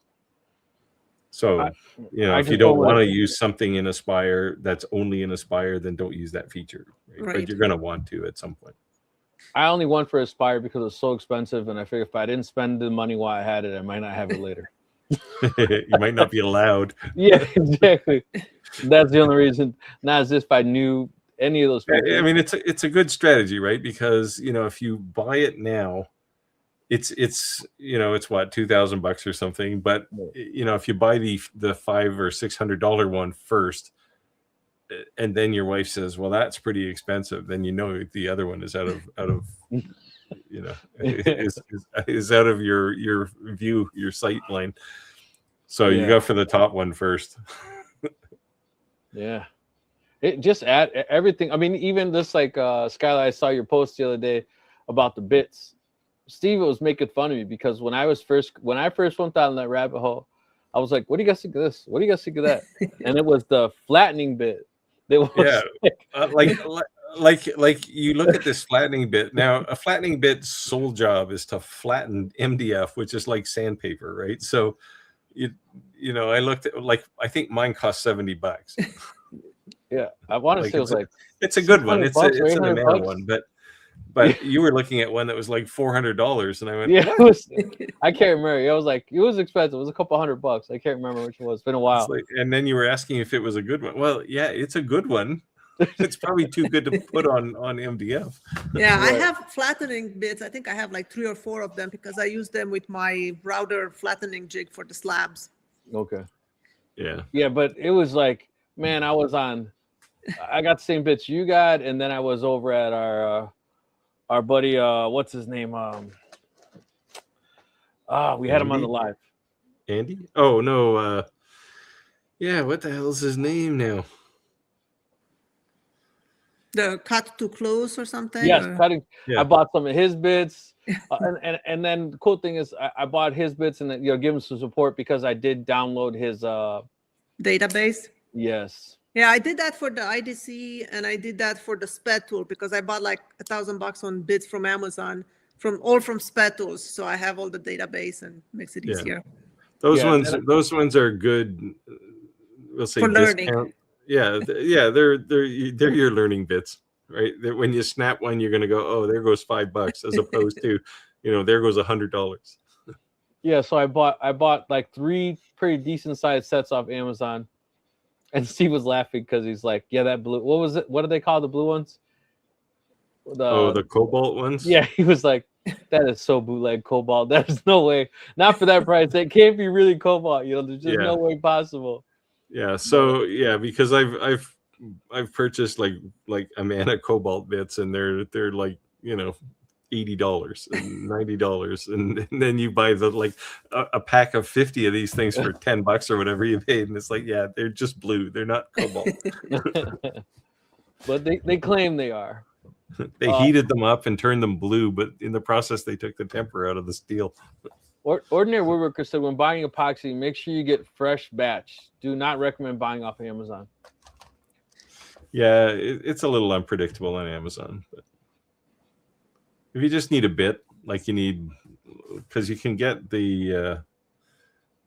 So, if you don't want to use something in Aspire that's only in Aspire, then don't use that feature. Right? But you're going to want to at some point. I only went for Aspire because it was so expensive, and I figured if I didn't spend the money while I had it, I might not have it later. You might not be allowed. Yeah, exactly. That's the only reason. Not as if I knew any of those people. I mean, it's a good strategy, right? Because if you buy it now, it's what, $2,000 or something. But if you buy the $500 or $600 one first, and then your wife says, "Well, that's pretty expensive," then the other one is out of is out of your view, your sight line. So you go for the top one first. Yeah. It just add everything. I mean, even this Skylar, I saw your post the other day about the bits. Steve was making fun of me because when I first went down that rabbit hole, I was like, "What do you guys think of this? What do you guys think of that?" And it was the flattening bit. Like you look at this flattening bit. Now, a flattening bit's sole job is to flatten MDF, which is like sandpaper, right? So, I looked at I think mine cost $70. Yeah, I want to say it was it's a good one. It's an Amana one, but you were looking at one that was like $400, and I went, yeah, I can't remember. It was expensive. It was a couple $100. I can't remember which it was. It's been a while. And then you were asking if it was a good one. Well, yeah, it's a good one. It's probably too good to put on MDF. Yeah, right. I have flattening bits. I think I have like 3 or 4 of them because I use them with my router flattening jig for the slabs. Okay. Yeah. Yeah, but it was like, man, I got the same bits you got, and then I was over at our buddy, what's his name? We had him on the live. Andy? Oh no, yeah, what the hell is his name now? The cut too close or something? Yes, cutting. Yeah. I bought some of his bits. And then the cool thing is I bought his bits and give him some support because I did download his database. Yes. Yeah, I did that for the IDC and I did that for the SPED tool because I bought like $1,000 on bits from Amazon from SPED tools. So I have all the database and makes it easier. Those ones are good. We'll say for learning. Discount. Yeah, they're your learning bits, right? When you snap one, you're gonna go, oh, there goes $5, as opposed to, there goes $100. Yeah, so I bought like 3 pretty decent sized sets off Amazon, and Steve was laughing because he's like, "Yeah, that blue. What was it? What do they call the blue ones? The cobalt ones. Yeah." He was like, "That is so bootleg cobalt. There's no way. Not for that price. It can't be really cobalt. There's just no way possible." Yeah. So yeah, because I've purchased like Amana cobalt bits, and they're like $80 and $90, and then you buy a pack of 50 of these things for $10 or whatever you paid, and it's like, yeah, they're just blue, they're not cobalt. But they claim they are. They heated them up and turned them blue, but in the process they took the temper out of the steel. Ordinary Woodworker said, when buying epoxy, make sure you get fresh batch. Do not recommend buying off Amazon. Yeah, it's a little unpredictable on Amazon, but if you just need a bit, like you need, because you can get the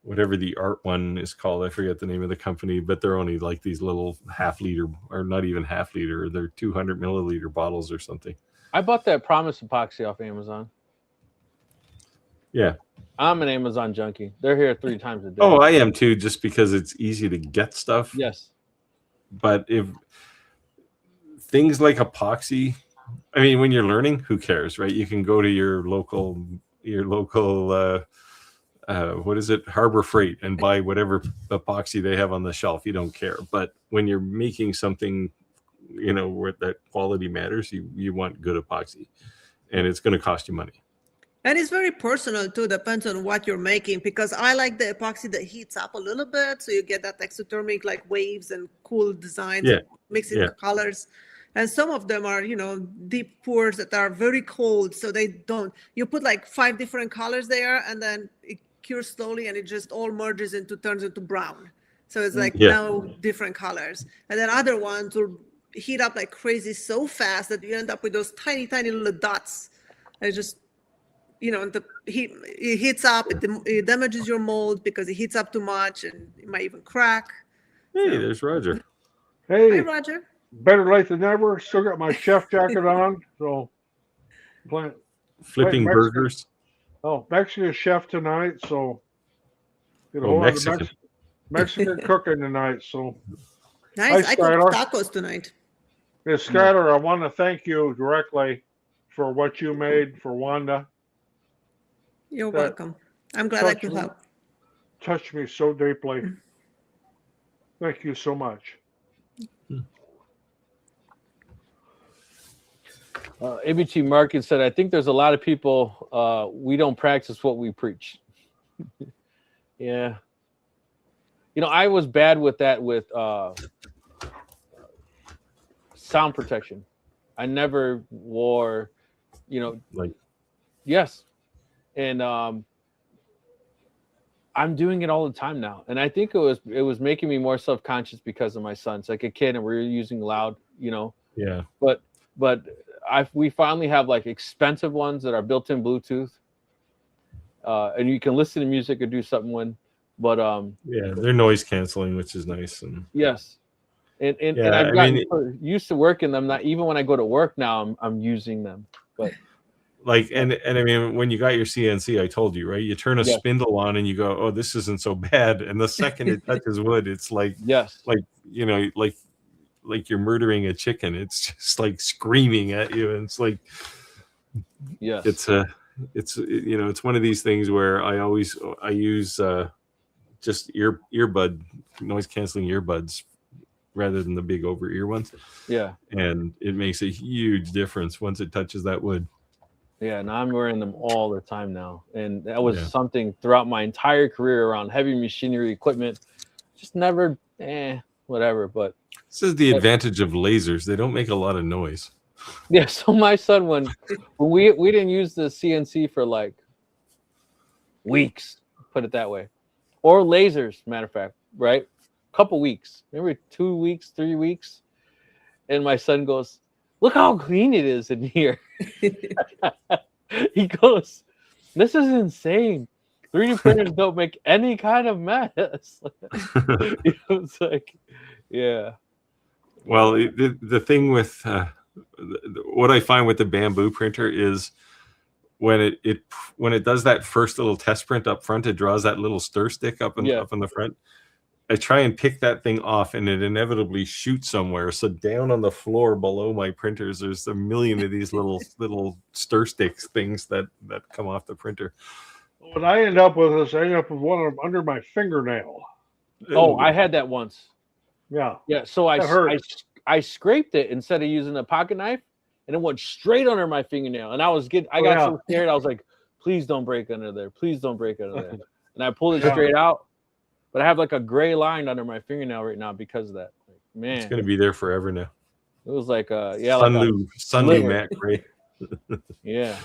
whatever the art one is called, I forget the name of the company, but they're only like these little half-liter, or not even half-liter, they're 200 milliliter bottles or something. I bought that Promise epoxy off Amazon. Yeah, I'm an Amazon junkie. They're here 3 times a day. Oh, I am too, just because it's easy to get stuff. Yes. But if things like epoxy, I mean, when you're learning, who cares, right? You can go to your local what is it, Harbor Freight, and buy whatever epoxy they have on the shelf. You don't care. But when you're making something, where that quality matters, you want good epoxy, and it's going to cost you money. And it's very personal too, depends on what you're making, because I like the epoxy that heats up a little bit, so you get that exothermic like waves and cool designs, mixing the colors. And some of them are, deep pours that are very cold, so they don't. You put like 5 different colors there, and then it cures slowly, and it just all merges turns into brown. So it's like now different colors. And then other ones will heat up like crazy so fast that you end up with those tiny, tiny little dots. And it just, it heats up, it damages your mold because it heats up too much, and it might even crack. Hey, there's Roger. Hey, hi, Roger. Better late than never. Still got my chef jacket on, so flipping burgers. Oh, Mexican chef tonight, so get a whole lot of Mexican cooking tonight. So nice. I cooked tacos tonight. Yes, Skylar, I want to thank you directly for what you made for Wanda. You're welcome. I'm glad I could help. Touched me so deeply. Thank you so much. ABT Market said, I think there's a lot of people, we don't practice what we preach. Yeah. I was bad with that with sound protection. I never wore, yes. And I'm doing it all the time now. And I think it was making me more self-conscious because of my son. It's like a kid and we're using loud, Yeah. But we finally have like expensive ones that are built-in Bluetooth, and you can listen to music or do something when. But they're noise canceling, which is nice. And yes, and I've gotten used to working them. Not even when I go to work now, I'm using them. But and I mean, when you got your CNC, I told you, right? You turn a spindle on and you go, oh, this isn't so bad. And the second it touches wood, it's like like you're murdering a chicken. It's just like screaming at you, and it's like, it's one of these things where I use just earbud noise canceling earbuds rather than the big over ear ones. Yeah, and it makes a huge difference once it touches that wood. Yeah, and I'm wearing them all the time now, and that was something throughout my entire career around heavy machinery equipment. Just never, whatever. But this is the advantage of lasers; they don't make a lot of noise. Yeah. So my son, when we didn't use the CNC for like weeks, put it that way, or lasers. Matter of fact, right? Couple weeks, maybe 2 weeks, 3 weeks, and my son goes, "Look how clean it is in here." He goes, "This is insane. 3D printers don't make any kind of mess." It's like, yeah. Well, the thing with what I find with the bamboo printer is when it does that first little test print up front, it draws that little stir stick up in the front. I try and pick that thing off, and it inevitably shoots somewhere. So down on the floor below my printers, there's a million of these little stir sticks things that come off the printer. What I end up with is I end up with one of them under my fingernail. Oh, I had that once. Yeah. Yeah. So I scraped it instead of using a pocket knife, and it went straight under my fingernail. And I got so scared. I was like, please don't break under there. Please don't break under there. And I pulled it straight out. But I have like a gray line under my fingernail right now because of that. Like, man, it's gonna be there forever now. It was like Sunlu matte gray. Yeah.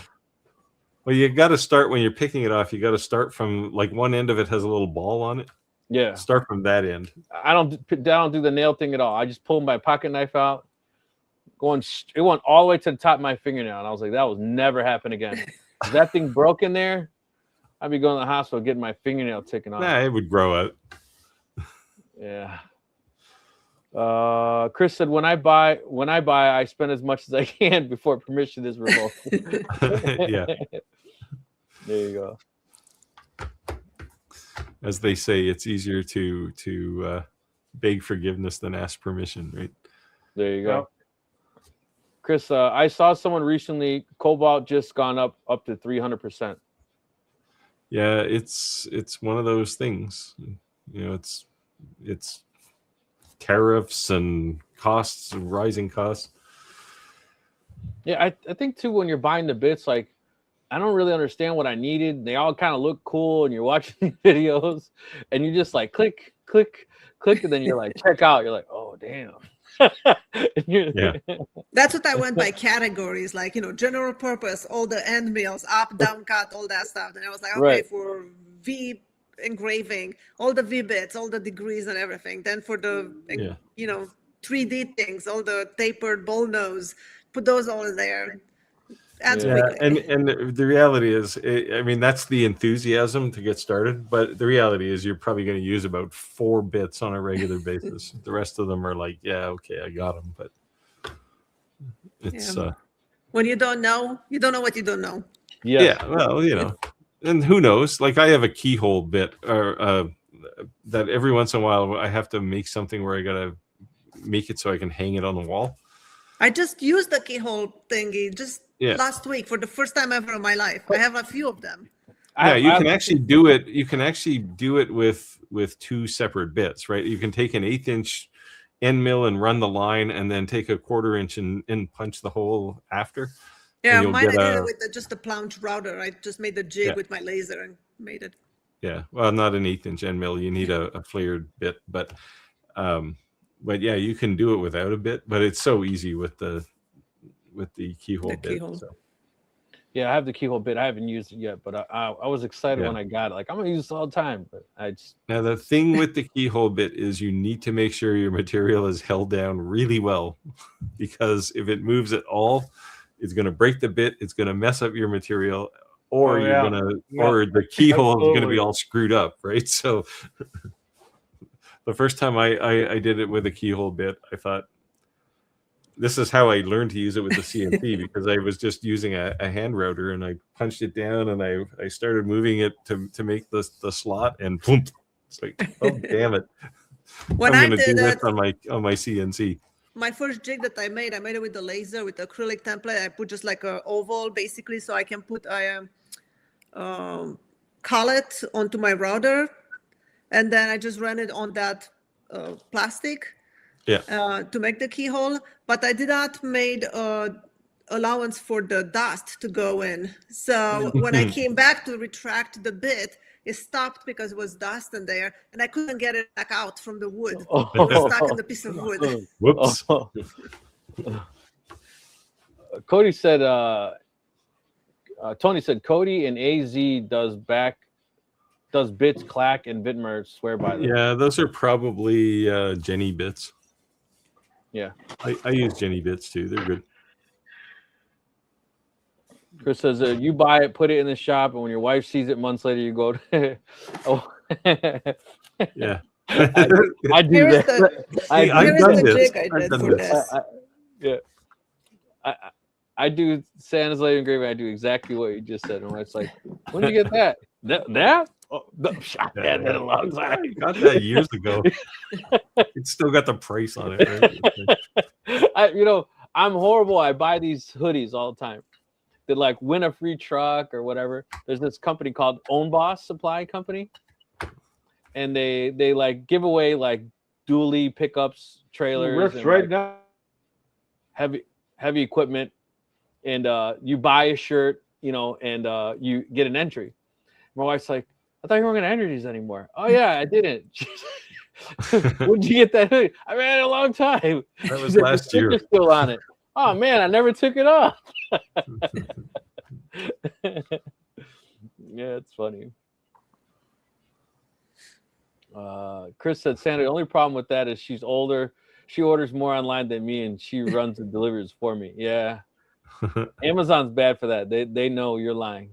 Well, you got to start when you're picking it off. You got to start from like one end of it has a little ball on it. Yeah. Start from that end. I don't do the nail thing at all. I just pulled my pocket knife out. It went all the way to the top of my fingernail, and I was like, that will never happen again. If that thing broke in there, I'd be going to the hospital getting my fingernail taken off. Nah, it would grow out. Yeah. Chris said, when I buy, I spend as much as I can before permission is revoked. Yeah. There you go. As they say, it's easier to beg forgiveness than ask permission, right? There you go. Chris, I saw someone recently, cobalt just gone up to 300%. Yeah, it's one of those things. You know, it's tariffs and costs and rising costs. Yeah, I think too, when you're buying the bits, like, I don't really understand what I needed. They all kind of look cool, and you're watching videos, and you just like click, and then you're like check out. You're like, oh damn. Yeah. That's what I went by categories, like, general purpose, all the end mills, up, down cut, all that stuff. And I was like, okay, for V engraving, all the V bits, all the degrees and everything. Then for the 3D things, all the tapered bull nose, put those all in there. And the reality is, I mean, that's the enthusiasm to get started, but the reality is you're probably going to use about 4 bits on a regular basis. The rest of them are like, yeah, okay, I got them, but it's when you don't know what you don't know. Yeah, well, and who knows? Like, I have a keyhole bit or that every once in a while I have to make something where I gotta make it so I can hang it on the wall. I just used the keyhole thingy last week for the first time ever in my life. I have a few of them. Yeah, you can actually do it. You can actually do it with 2 separate bits, right? You can take an 1/8 inch end mill and run the line, and then take a 1/4 inch and punch the hole after. Yeah, mine I did it with just a plunge router. I just made the jig with my laser and made it. Yeah, well, not an 1/8 inch end mill. You need a flared bit, but yeah, you can do it without a bit. But it's so easy with the keyhole bit. So. Yeah, I have the keyhole bit. I haven't used it yet, but I was excited when I got it. Like, I'm gonna use this all the time. But now the thing with the keyhole bit is you need to make sure your material is held down really well, because if it moves at all, it's gonna break the bit. It's gonna mess up your material, or or the keyhole is gonna be all screwed up, right? So the first time I did it with a keyhole bit, I thought, this is how I learned to use it with the CNC, because I was just using a hand router, and I punched it down, and I started moving it to make the slot, and boom, it's like, oh damn it! When I'm going to do this on my CNC. My first jig that I made it with the laser, with the acrylic template. I put just like an oval, basically, so I can put collet onto my router, and then I just ran it on that plastic. To make the keyhole, but I did not made allowance for the dust to go in. So when I came back to retract the bit, it stopped because it was dust in there, and I couldn't get it back out from the wood. It was stuck in the piece of wood. Whoops. Cody said, Tony said, Cody and AZ does bits, Clack, and Vidmer swear by them. Yeah, those are probably Jenny bits. Yeah, I use Jenny bits too. They're good. Chris says, you buy it, put it in the shop, and when your wife sees it months later, you go, Yeah. I do that. I've done this. Yeah. I do Santa's Slave Engraving. I do exactly what you just said. And my wife's like, when did you get that? That? Oh, I had that a long time. I got that years ago. It's still got the price on it. Right? I'm horrible. I buy these hoodies all the time. They like win a free truck or whatever. There's this company called Own Boss Supply Company, and they like give away like dually pickups, trailers, and right like now. heavy equipment, and you buy a shirt, and you get an entry. My wife's like, I thought you weren't gonna enter these anymore. Oh yeah, I didn't. When did you get that hoodie? I ran it a long time. That was last year. The still on it. Oh man, I never took it off. Yeah, it's funny. Chris said, Santa, the only problem with that is she's older. She orders more online than me, and she runs the deliveries for me. Yeah. Amazon's bad for that. They know you're lying.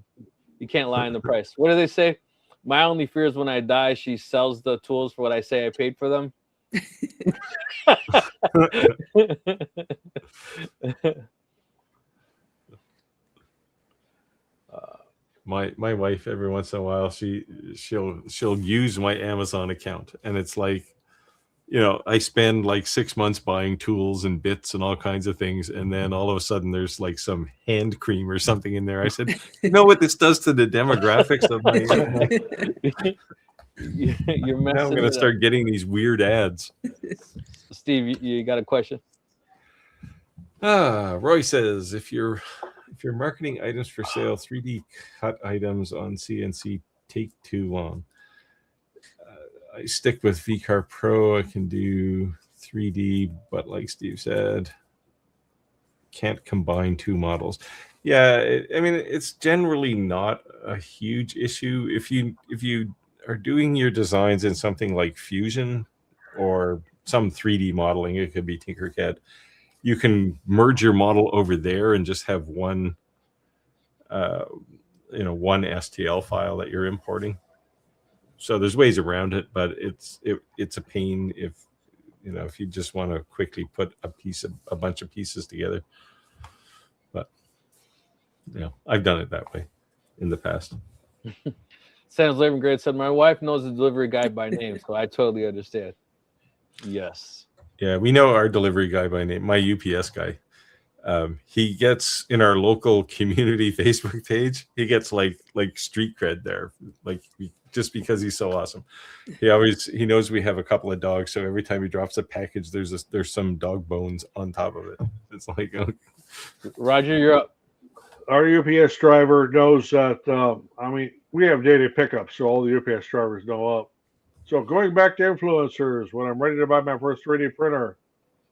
You can't lie on the price. What do they say? My only fear is when I die, she sells the tools for what I say I paid for them. My wife, every once in a while, she'll use my Amazon account, and it's like, I spend like 6 months buying tools and bits and all kinds of things, and then all of a sudden there's like some hand cream or something in there. I said, you know what this does to the demographics of my You're messing. Now I'm going to start getting these weird ads. Steve, you got a question? Roy says, if you're marketing items for sale, 3D cut items on CNC take too long. I stick with VCar Pro. I can do 3D, but like Steve said, can't combine two models. Yeah, it's generally not a huge issue. If you are doing your designs in something like Fusion or some 3D modeling, it could be Tinkercad, you can merge your model over there and just have one STL file that you're importing. So there's ways around it, but it's a pain if you just want to quickly put a bunch of pieces together. But I've done it that way in the past. Santa's Living Great said, my wife knows the delivery guy by name, so I totally understand. Yes. Yeah, we know our delivery guy by name, my UPS guy. He gets in our local community Facebook page, he gets like street cred there, just because he's so awesome. He knows we have a couple of dogs, so every time he drops a package, there's some dog bones on top of it. It's like, Roger, you're up. Our UPS driver knows that. We have daily pickups, so all the UPS drivers know up. So going back to influencers, when I'm ready to buy my first 3D printer,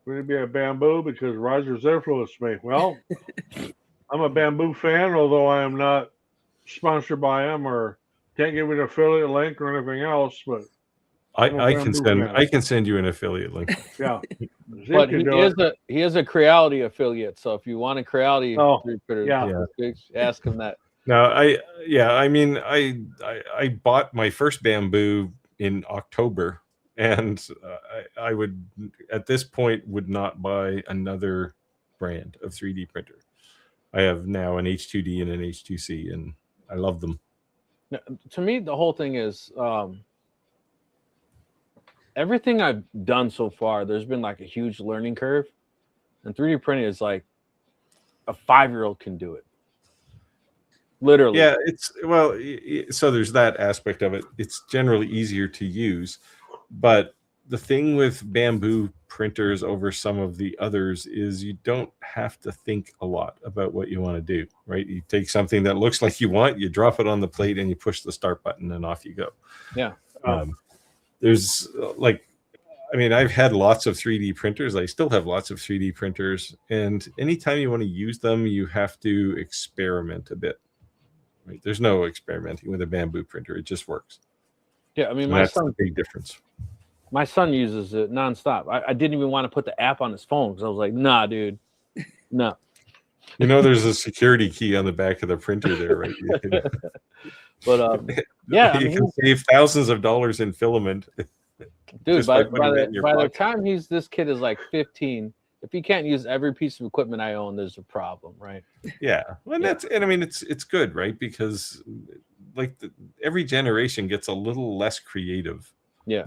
would it be a Bamboo because Roger's influenced me? Well, I'm a Bamboo fan, although I am not sponsored by them or can't give me an affiliate link or anything else. But I can send you an affiliate link. Yeah, but he is a Creality affiliate. So if you want a Creality 3D printer, ask him that. No, I bought my first Bamboo in October, and I would at this point would not buy another brand of 3D printer. I have now an H2D and an H2C, and I love them. Now, to me, the whole thing is everything I've done so far, there's been like a huge learning curve, and 3D printing is like a 5-year-old can do it. Literally. Yeah, so there's that aspect of it. It's generally easier to use, but the thing with Bamboo printers over some of the others is you don't have to think a lot about what you want to do, right? You take something that looks like you want, you drop it on the plate, and you push the start button, and off you go. Yeah. There's I've had lots of 3D printers. I still have lots of 3D printers, and anytime you want to use them, you have to experiment a bit. Right? There's no experimenting with a Bamboo printer. It just works. Yeah, that's a big difference. My son uses it nonstop. I didn't even want to put the app on his phone because I was like, nah, dude, no. There's a security key on the back of the printer there, right? But you can save thousands of dollars in filament. Dude, by the time this kid is like 15, if you can't use every piece of equipment I own, there's a problem, right? Yeah, well, I mean, it's good, right? Because like every generation gets a little less creative. Yeah,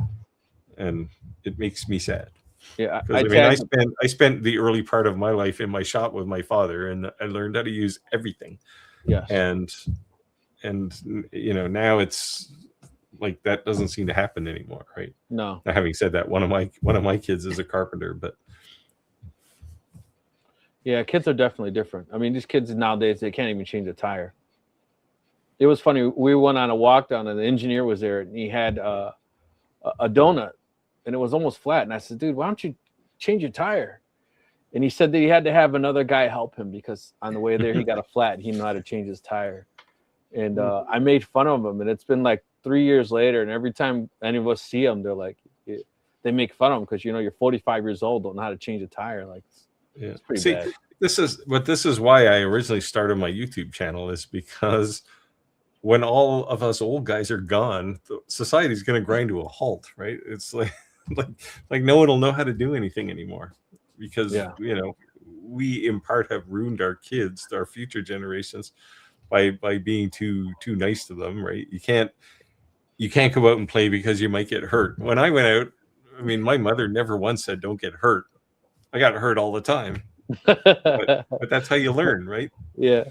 and it makes me sad. yeah. Because I spent the early part of my life in my shop with my father, and I learned how to use everything. Yes. And now it's like that doesn't seem to happen anymore, right? No. Now, having said that, one of my kids is a carpenter, but yeah, kids are definitely different. I mean, these kids nowadays, they can't even change a tire. It was funny. We went on a walk down, and the engineer was there, and he had a donut, and it was almost flat. And I said, dude, why don't you change your tire? And he said that he had to have another guy help him because on the way there, he got a flat. He didn't know how to change his tire. And I made fun of him. And it's been like 3 years later. And every time any of us see him, they're like, they make fun of him because, you're 45 years old, don't know how to change a tire. Like, it's pretty bad. This is why I originally started my YouTube channel, is because when all of us old guys are gone, society's going to grind to a halt, right? It's like no one will know how to do anything anymore because, we in part have ruined our kids, our future generations by being too nice to them, right? You can't go out and play because you might get hurt. When I went out, I mean, my mother never once said, don't get hurt. I got hurt all the time, but that's how you learn, right? Yeah.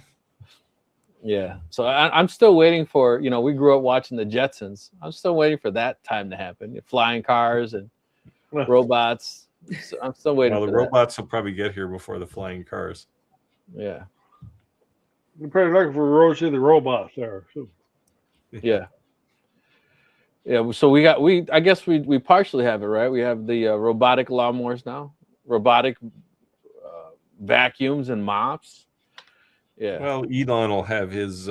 Yeah. So I'm still waiting for, we grew up watching the Jetsons. I'm still waiting for that time to happen. Flying cars and robots. So I'm still waiting for the robots will probably get here before the flying cars. Yeah. You're probably looking for Rosie the robot there. Yeah. Yeah. So I guess we partially have it, right? We have the robotic lawnmowers now, robotic vacuums and mops. Yeah. Well, Elon will have his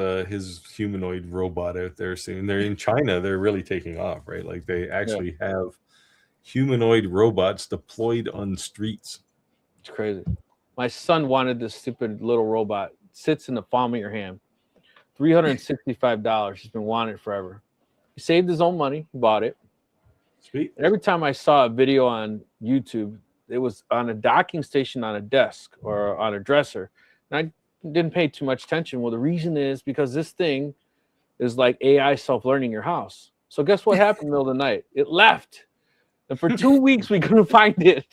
humanoid robot out there soon. They're in China. They're really taking off, right? Like they actually have humanoid robots deployed on streets. It's crazy. My son wanted this stupid little robot. It sits in the palm of your hand. $365. He's been wanting it forever. He saved his own money. He bought it. Sweet. And every time I saw a video on YouTube, it was on a docking station on a desk or on a dresser. And I didn't pay too much attention. Well, the reason is because this thing is like AI self-learning your house. So guess what happened in the middle of the night? It left. And for 2 weeks, we couldn't find it.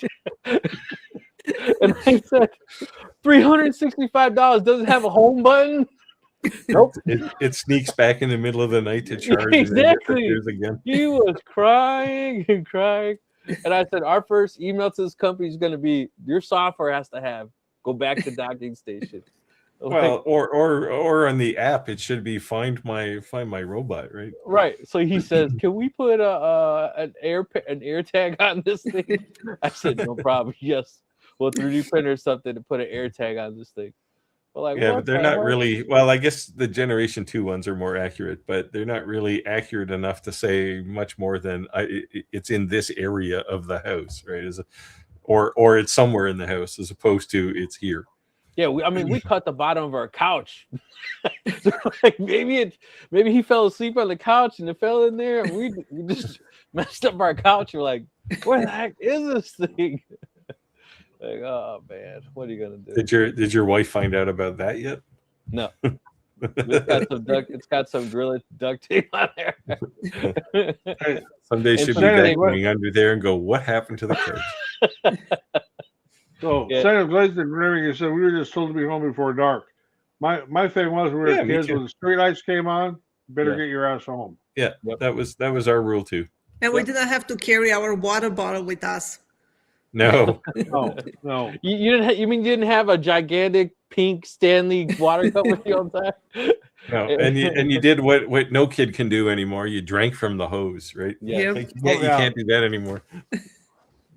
And I said, $365 doesn't have a home button? Nope. It sneaks back in the middle of the night to charge. Exactly. Again. He was crying and crying. And I said, our first email to this company is going to be, your software has to go back to docking station. Well, or on the app, it should be find my robot, right? Right. So he says, "Can we put an air tag on this thing?" I said, "No problem. Yes, we'll 3D print or something to put an air tag on this thing." But but they're not really. Well, I guess the Generation 2 ones are more accurate, but they're not really accurate enough to say much more than it's in this area of the house, right? Or it's somewhere in the house, as opposed to it's here. Yeah, we cut the bottom of our couch. Like maybe he fell asleep on the couch and it fell in there, and we just messed up our couch. We're like, where the heck is this thing? Like, oh man, what are you gonna do? Did your wife find out about that yet? No. It's got some Gorilla duct tape on there. Someday she'll be going under there and go, what happened to the couch? So, Senator Glazer Rimming said we were just told to be home before dark. My thing was when we were kids, when the street lights came on, better get your ass home. Yeah, that was our rule too. And we didn't have to carry our water bottle with us. No. No. You didn't. You mean you didn't have a gigantic pink Stanley water cup with you all the time? No, and you did what no kid can do anymore. You drank from the hose, right? Yeah. Like, you can't do that anymore.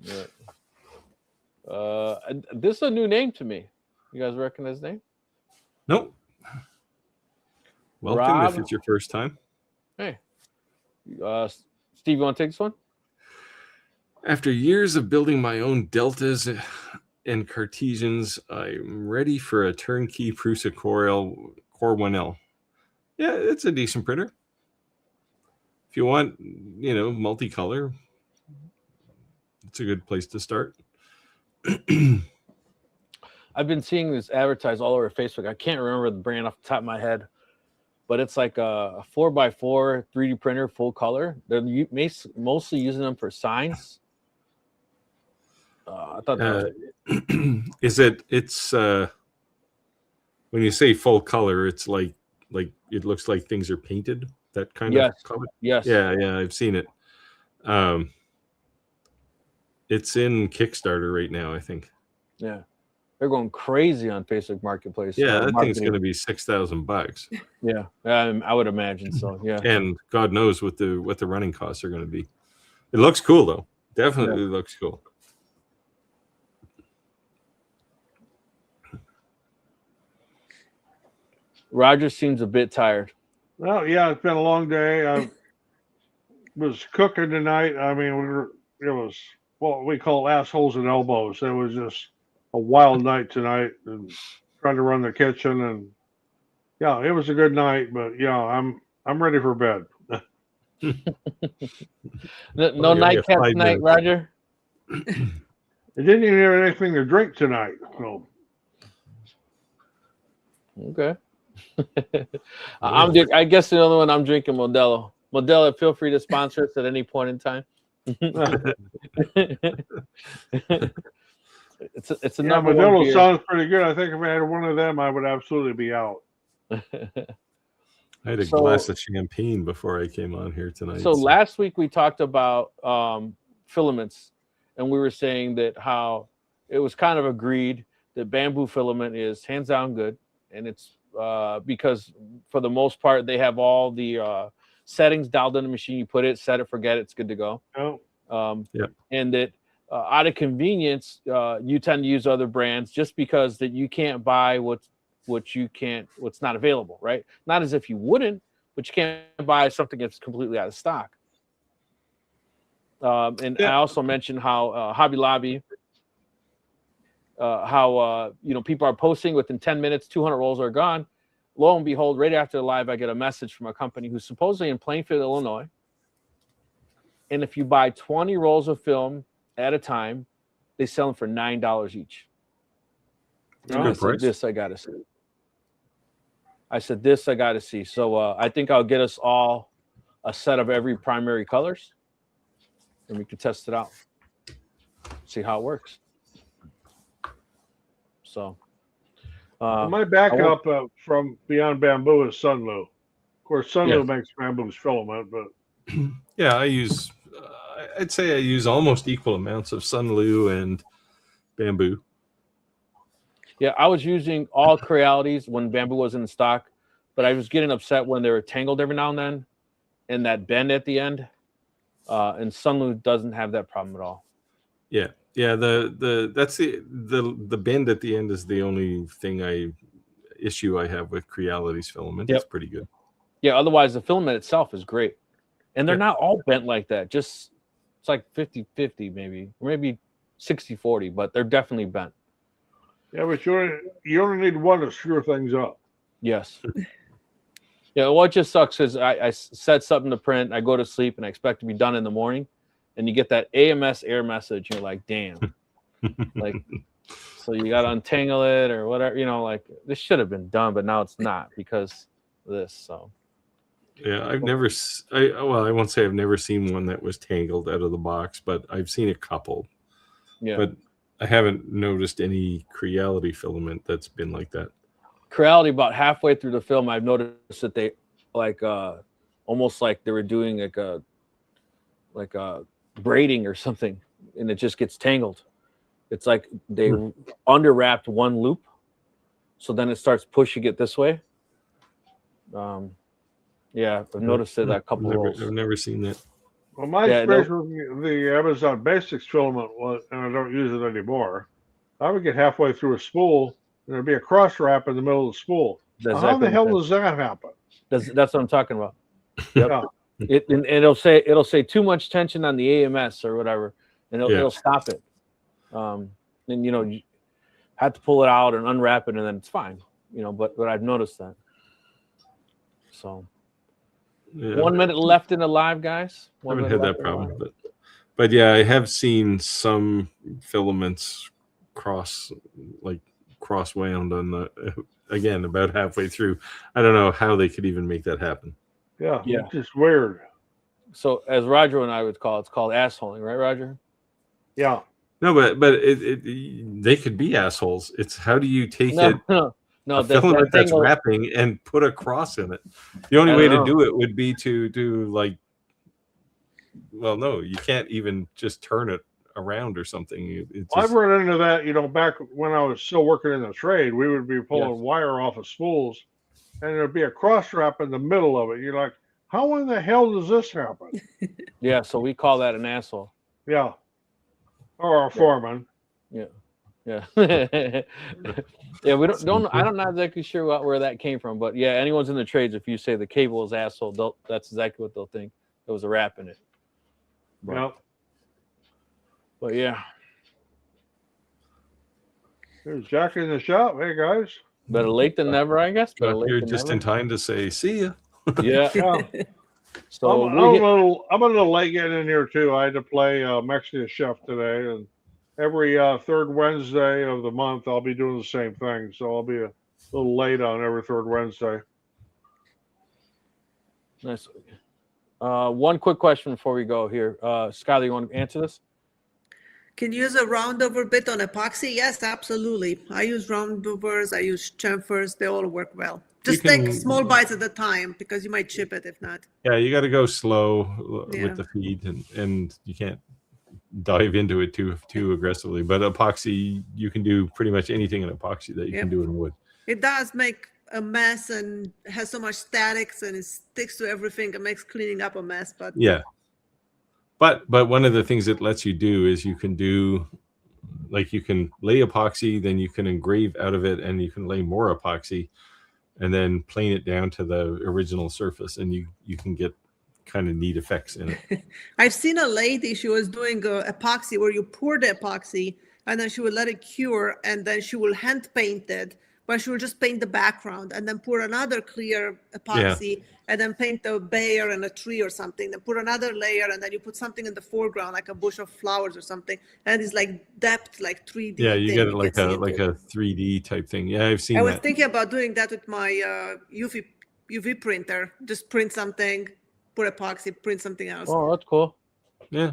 Yeah. This is a new name to me. You guys recognize his name? Nope. Welcome Rob. if it's your first time. Hey. Steve, you want to take this one? After years of building my own deltas and Cartesians, I'm ready for a turnkey Prusa Core 1L. Yeah, it's a decent printer. If you want, multicolor, it's a good place to start. I've been seeing this advertised all over Facebook. I can't remember the brand off the top of my head, but it's like a 4x4 3D printer, full color. They're mostly using them for signs. I thought that was... it's when you say full color, it's like it looks like things are painted. That kind of color. Yes. Yeah, I've seen it. It's in Kickstarter right now, I think. Yeah, they're going crazy on Facebook Marketplace. Yeah, that thing's going to be $6,000. Yeah, I would imagine so. Yeah, and God knows what the running costs are going to be. It looks cool though. Definitely looks cool. Roger seems a bit tired. Well, yeah, it's been a long day. I was cooking tonight. I mean, it was what we call assholes and elbows. It was just a wild night tonight, and trying to run the kitchen, and yeah, it was a good night. But yeah, I'm ready for bed. No nightcap tonight, Roger. It didn't even have anything to drink tonight. So okay. I guess the only one I'm drinking Modelo. Modelo, feel free to sponsor us at any point in time. It's a number one Modelo beer. sounds pretty good. I think if I had one of them, I would absolutely be out. I had a glass of champagne before I came on here tonight. So last week we talked about filaments, and we were saying that how it was kind of agreed that bamboo filament is hands down good, and it's because for the most part they have all the settings dialed in the machine. You put it, set it, forget it, it's good to go. And that out of convenience, you tend to use other brands just because that you can't buy what's not available, right? Not as if you wouldn't, but you can't buy something that's completely out of stock. I also mentioned how Hobby Lobby, people are posting within 10 minutes, 200 rolls are gone. Lo and behold, right after the live, I get a message from a company who's supposedly in Plainfield, Illinois. And if you buy 20 rolls of film at a time, they sell them for $9 each. I said, this I gotta see. So I think I'll get us all a set of every primary colors, and we can test it out, see how it works. So my backup from Beyond Bamboo is Sunlu. Of course, Sunlu makes bamboo's filament, but yeah, I'd say I use almost equal amounts of Sunlu and bamboo. Yeah, I was using all Crealities when bamboo was in stock, but I was getting upset when they were tangled every now and then, and that bend at the end. And Sunlu doesn't have that problem at all. Yeah. That's the bend at the end is the only issue I have with Crealities filament. It's pretty good. Yeah, otherwise the filament itself is great. And they're not all bent like that. Just it's like 50-50 maybe, or maybe 60-40, but they're definitely bent. Yeah, but you only need one to screw things up. Yes. Yeah, what just sucks is I set something to print, I go to sleep, and I expect to be done in the morning, and you get that AMS error message, and you're like, damn. Like, so you got to untangle it or whatever, like this should have been done, but now it's not because of this, so. Yeah, I won't say I've never seen one that was tangled out of the box, but I've seen a couple. Yeah. But I haven't noticed any Creality filament that's been like that. Creality, about halfway through the film, I've noticed that they almost like they were doing like a braiding or something, and it just gets tangled. It's like they underwrapped one loop, so then it starts pushing it this way. Yeah, I've noticed it a couple rolls. I've never seen that. Well, my experience with the Amazon Basics filament was, and I don't use it anymore, I would get halfway through a spool, and there'd be a cross wrap in the middle of the spool. How the hell does that happen? That's what I'm talking about. Yep. Yeah. It'll say too much tension on the AMS or whatever, and it'll stop it. And you have to pull it out and unwrap it, and then it's fine. But I've noticed that. So. Yeah. 1 minute left in the live, guys. I haven't had that problem, but yeah, I have seen some filaments cross cross wound on the again about halfway through. I don't know how they could even make that happen. Yeah, Yeah. it's just weird. So as Roger and I would call it's called assholing, right, Roger? Yeah. No, but they could be assholes. It's how do you take it No, a filament that's wrapping and put a cross in it? The only way to do it would be to do like, well, no, you can't even just turn it around or something. I've run into that, back when I was still working in the trade, we would be pulling wire off of spools and there'd be a cross strap in the middle of it. You're like, how in the hell does this happen? Yeah, so we call that an asshole. Yeah. Or a foreman. Yeah. Yeah. Yeah, we don't I'm not exactly sure where that came from, but yeah, anyone's in the trades, if you say the cable is asshole, that's exactly what they'll think. There was a wrap in it. Yep. But yeah. There's Jack in the shop. Hey guys. Better late than never, I guess. You're just in time to say see ya. Yeah. So I'm a little late getting in here too. I had to play Mexican Chef today, and every third Wednesday of the month I'll be doing the same thing. So I'll be a little late on every third Wednesday. Nice. One quick question before we go here. Skylar, you want to answer this? Can you use a roundover bit on epoxy? Yes, absolutely. I use roundovers. I use chamfers. They all work well. Just take small bites at a time because you might chip it if not. Yeah, you got to go slow with the feed, and you can't dive into it too aggressively. But epoxy, you can do pretty much anything in epoxy that you can do in wood. It does make a mess and has so much statics and it sticks to everything. It makes cleaning up a mess. But yeah. But one of the things it lets you do is you can do, like, you can lay epoxy, then you can engrave out of it, and you can lay more epoxy, and then plane it down to the original surface, and you can get kind of neat effects in it. I've seen a lady, she was doing epoxy where you pour the epoxy and then she would let it cure and then she will hand paint it, but she would just paint the background and then pour another clear epoxy and then paint a bear and a tree or something, then put another layer and then you put something in the foreground like a bush of flowers or something, and it's like depth, like 3D. Yeah, you get it like a 3D type thing. Yeah, I've seen that. I was thinking about doing that with my UV printer. Just print something, put epoxy, print something else. Oh, that's cool. Yeah.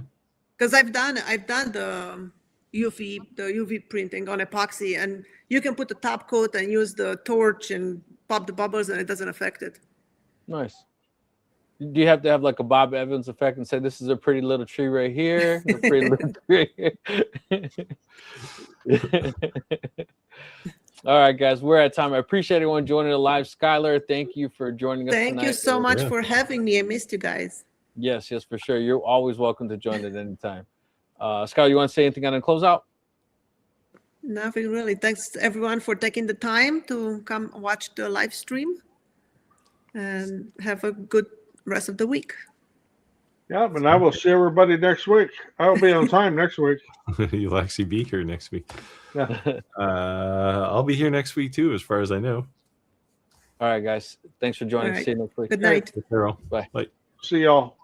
Because I've done the UV printing on epoxy, and you can put the top coat and use the torch and pop the bubbles, and it doesn't affect it. Nice. Do you have to have like a Bob Evans effect and say this is a pretty little tree right here, a pretty little tree right here? All right, guys, we're at time. I appreciate everyone joining the live. Skylar, thank you for joining us tonight. Thank you so much for having me. I missed you guys. Yes, for sure. You're always welcome to join at any time. Skylar, you want to say anything on the closeout? Nothing really. Thanks everyone for taking the time to come watch the live stream, and have a good rest of the week. Yeah, and I will see everybody next week. I'll be on time next week. You'll actually be here next week. Yeah. I'll be here next week too, as far as I know. All right, guys. Thanks for joining. Right. See you next week. Good night. Carol. Bye. Bye. See y'all.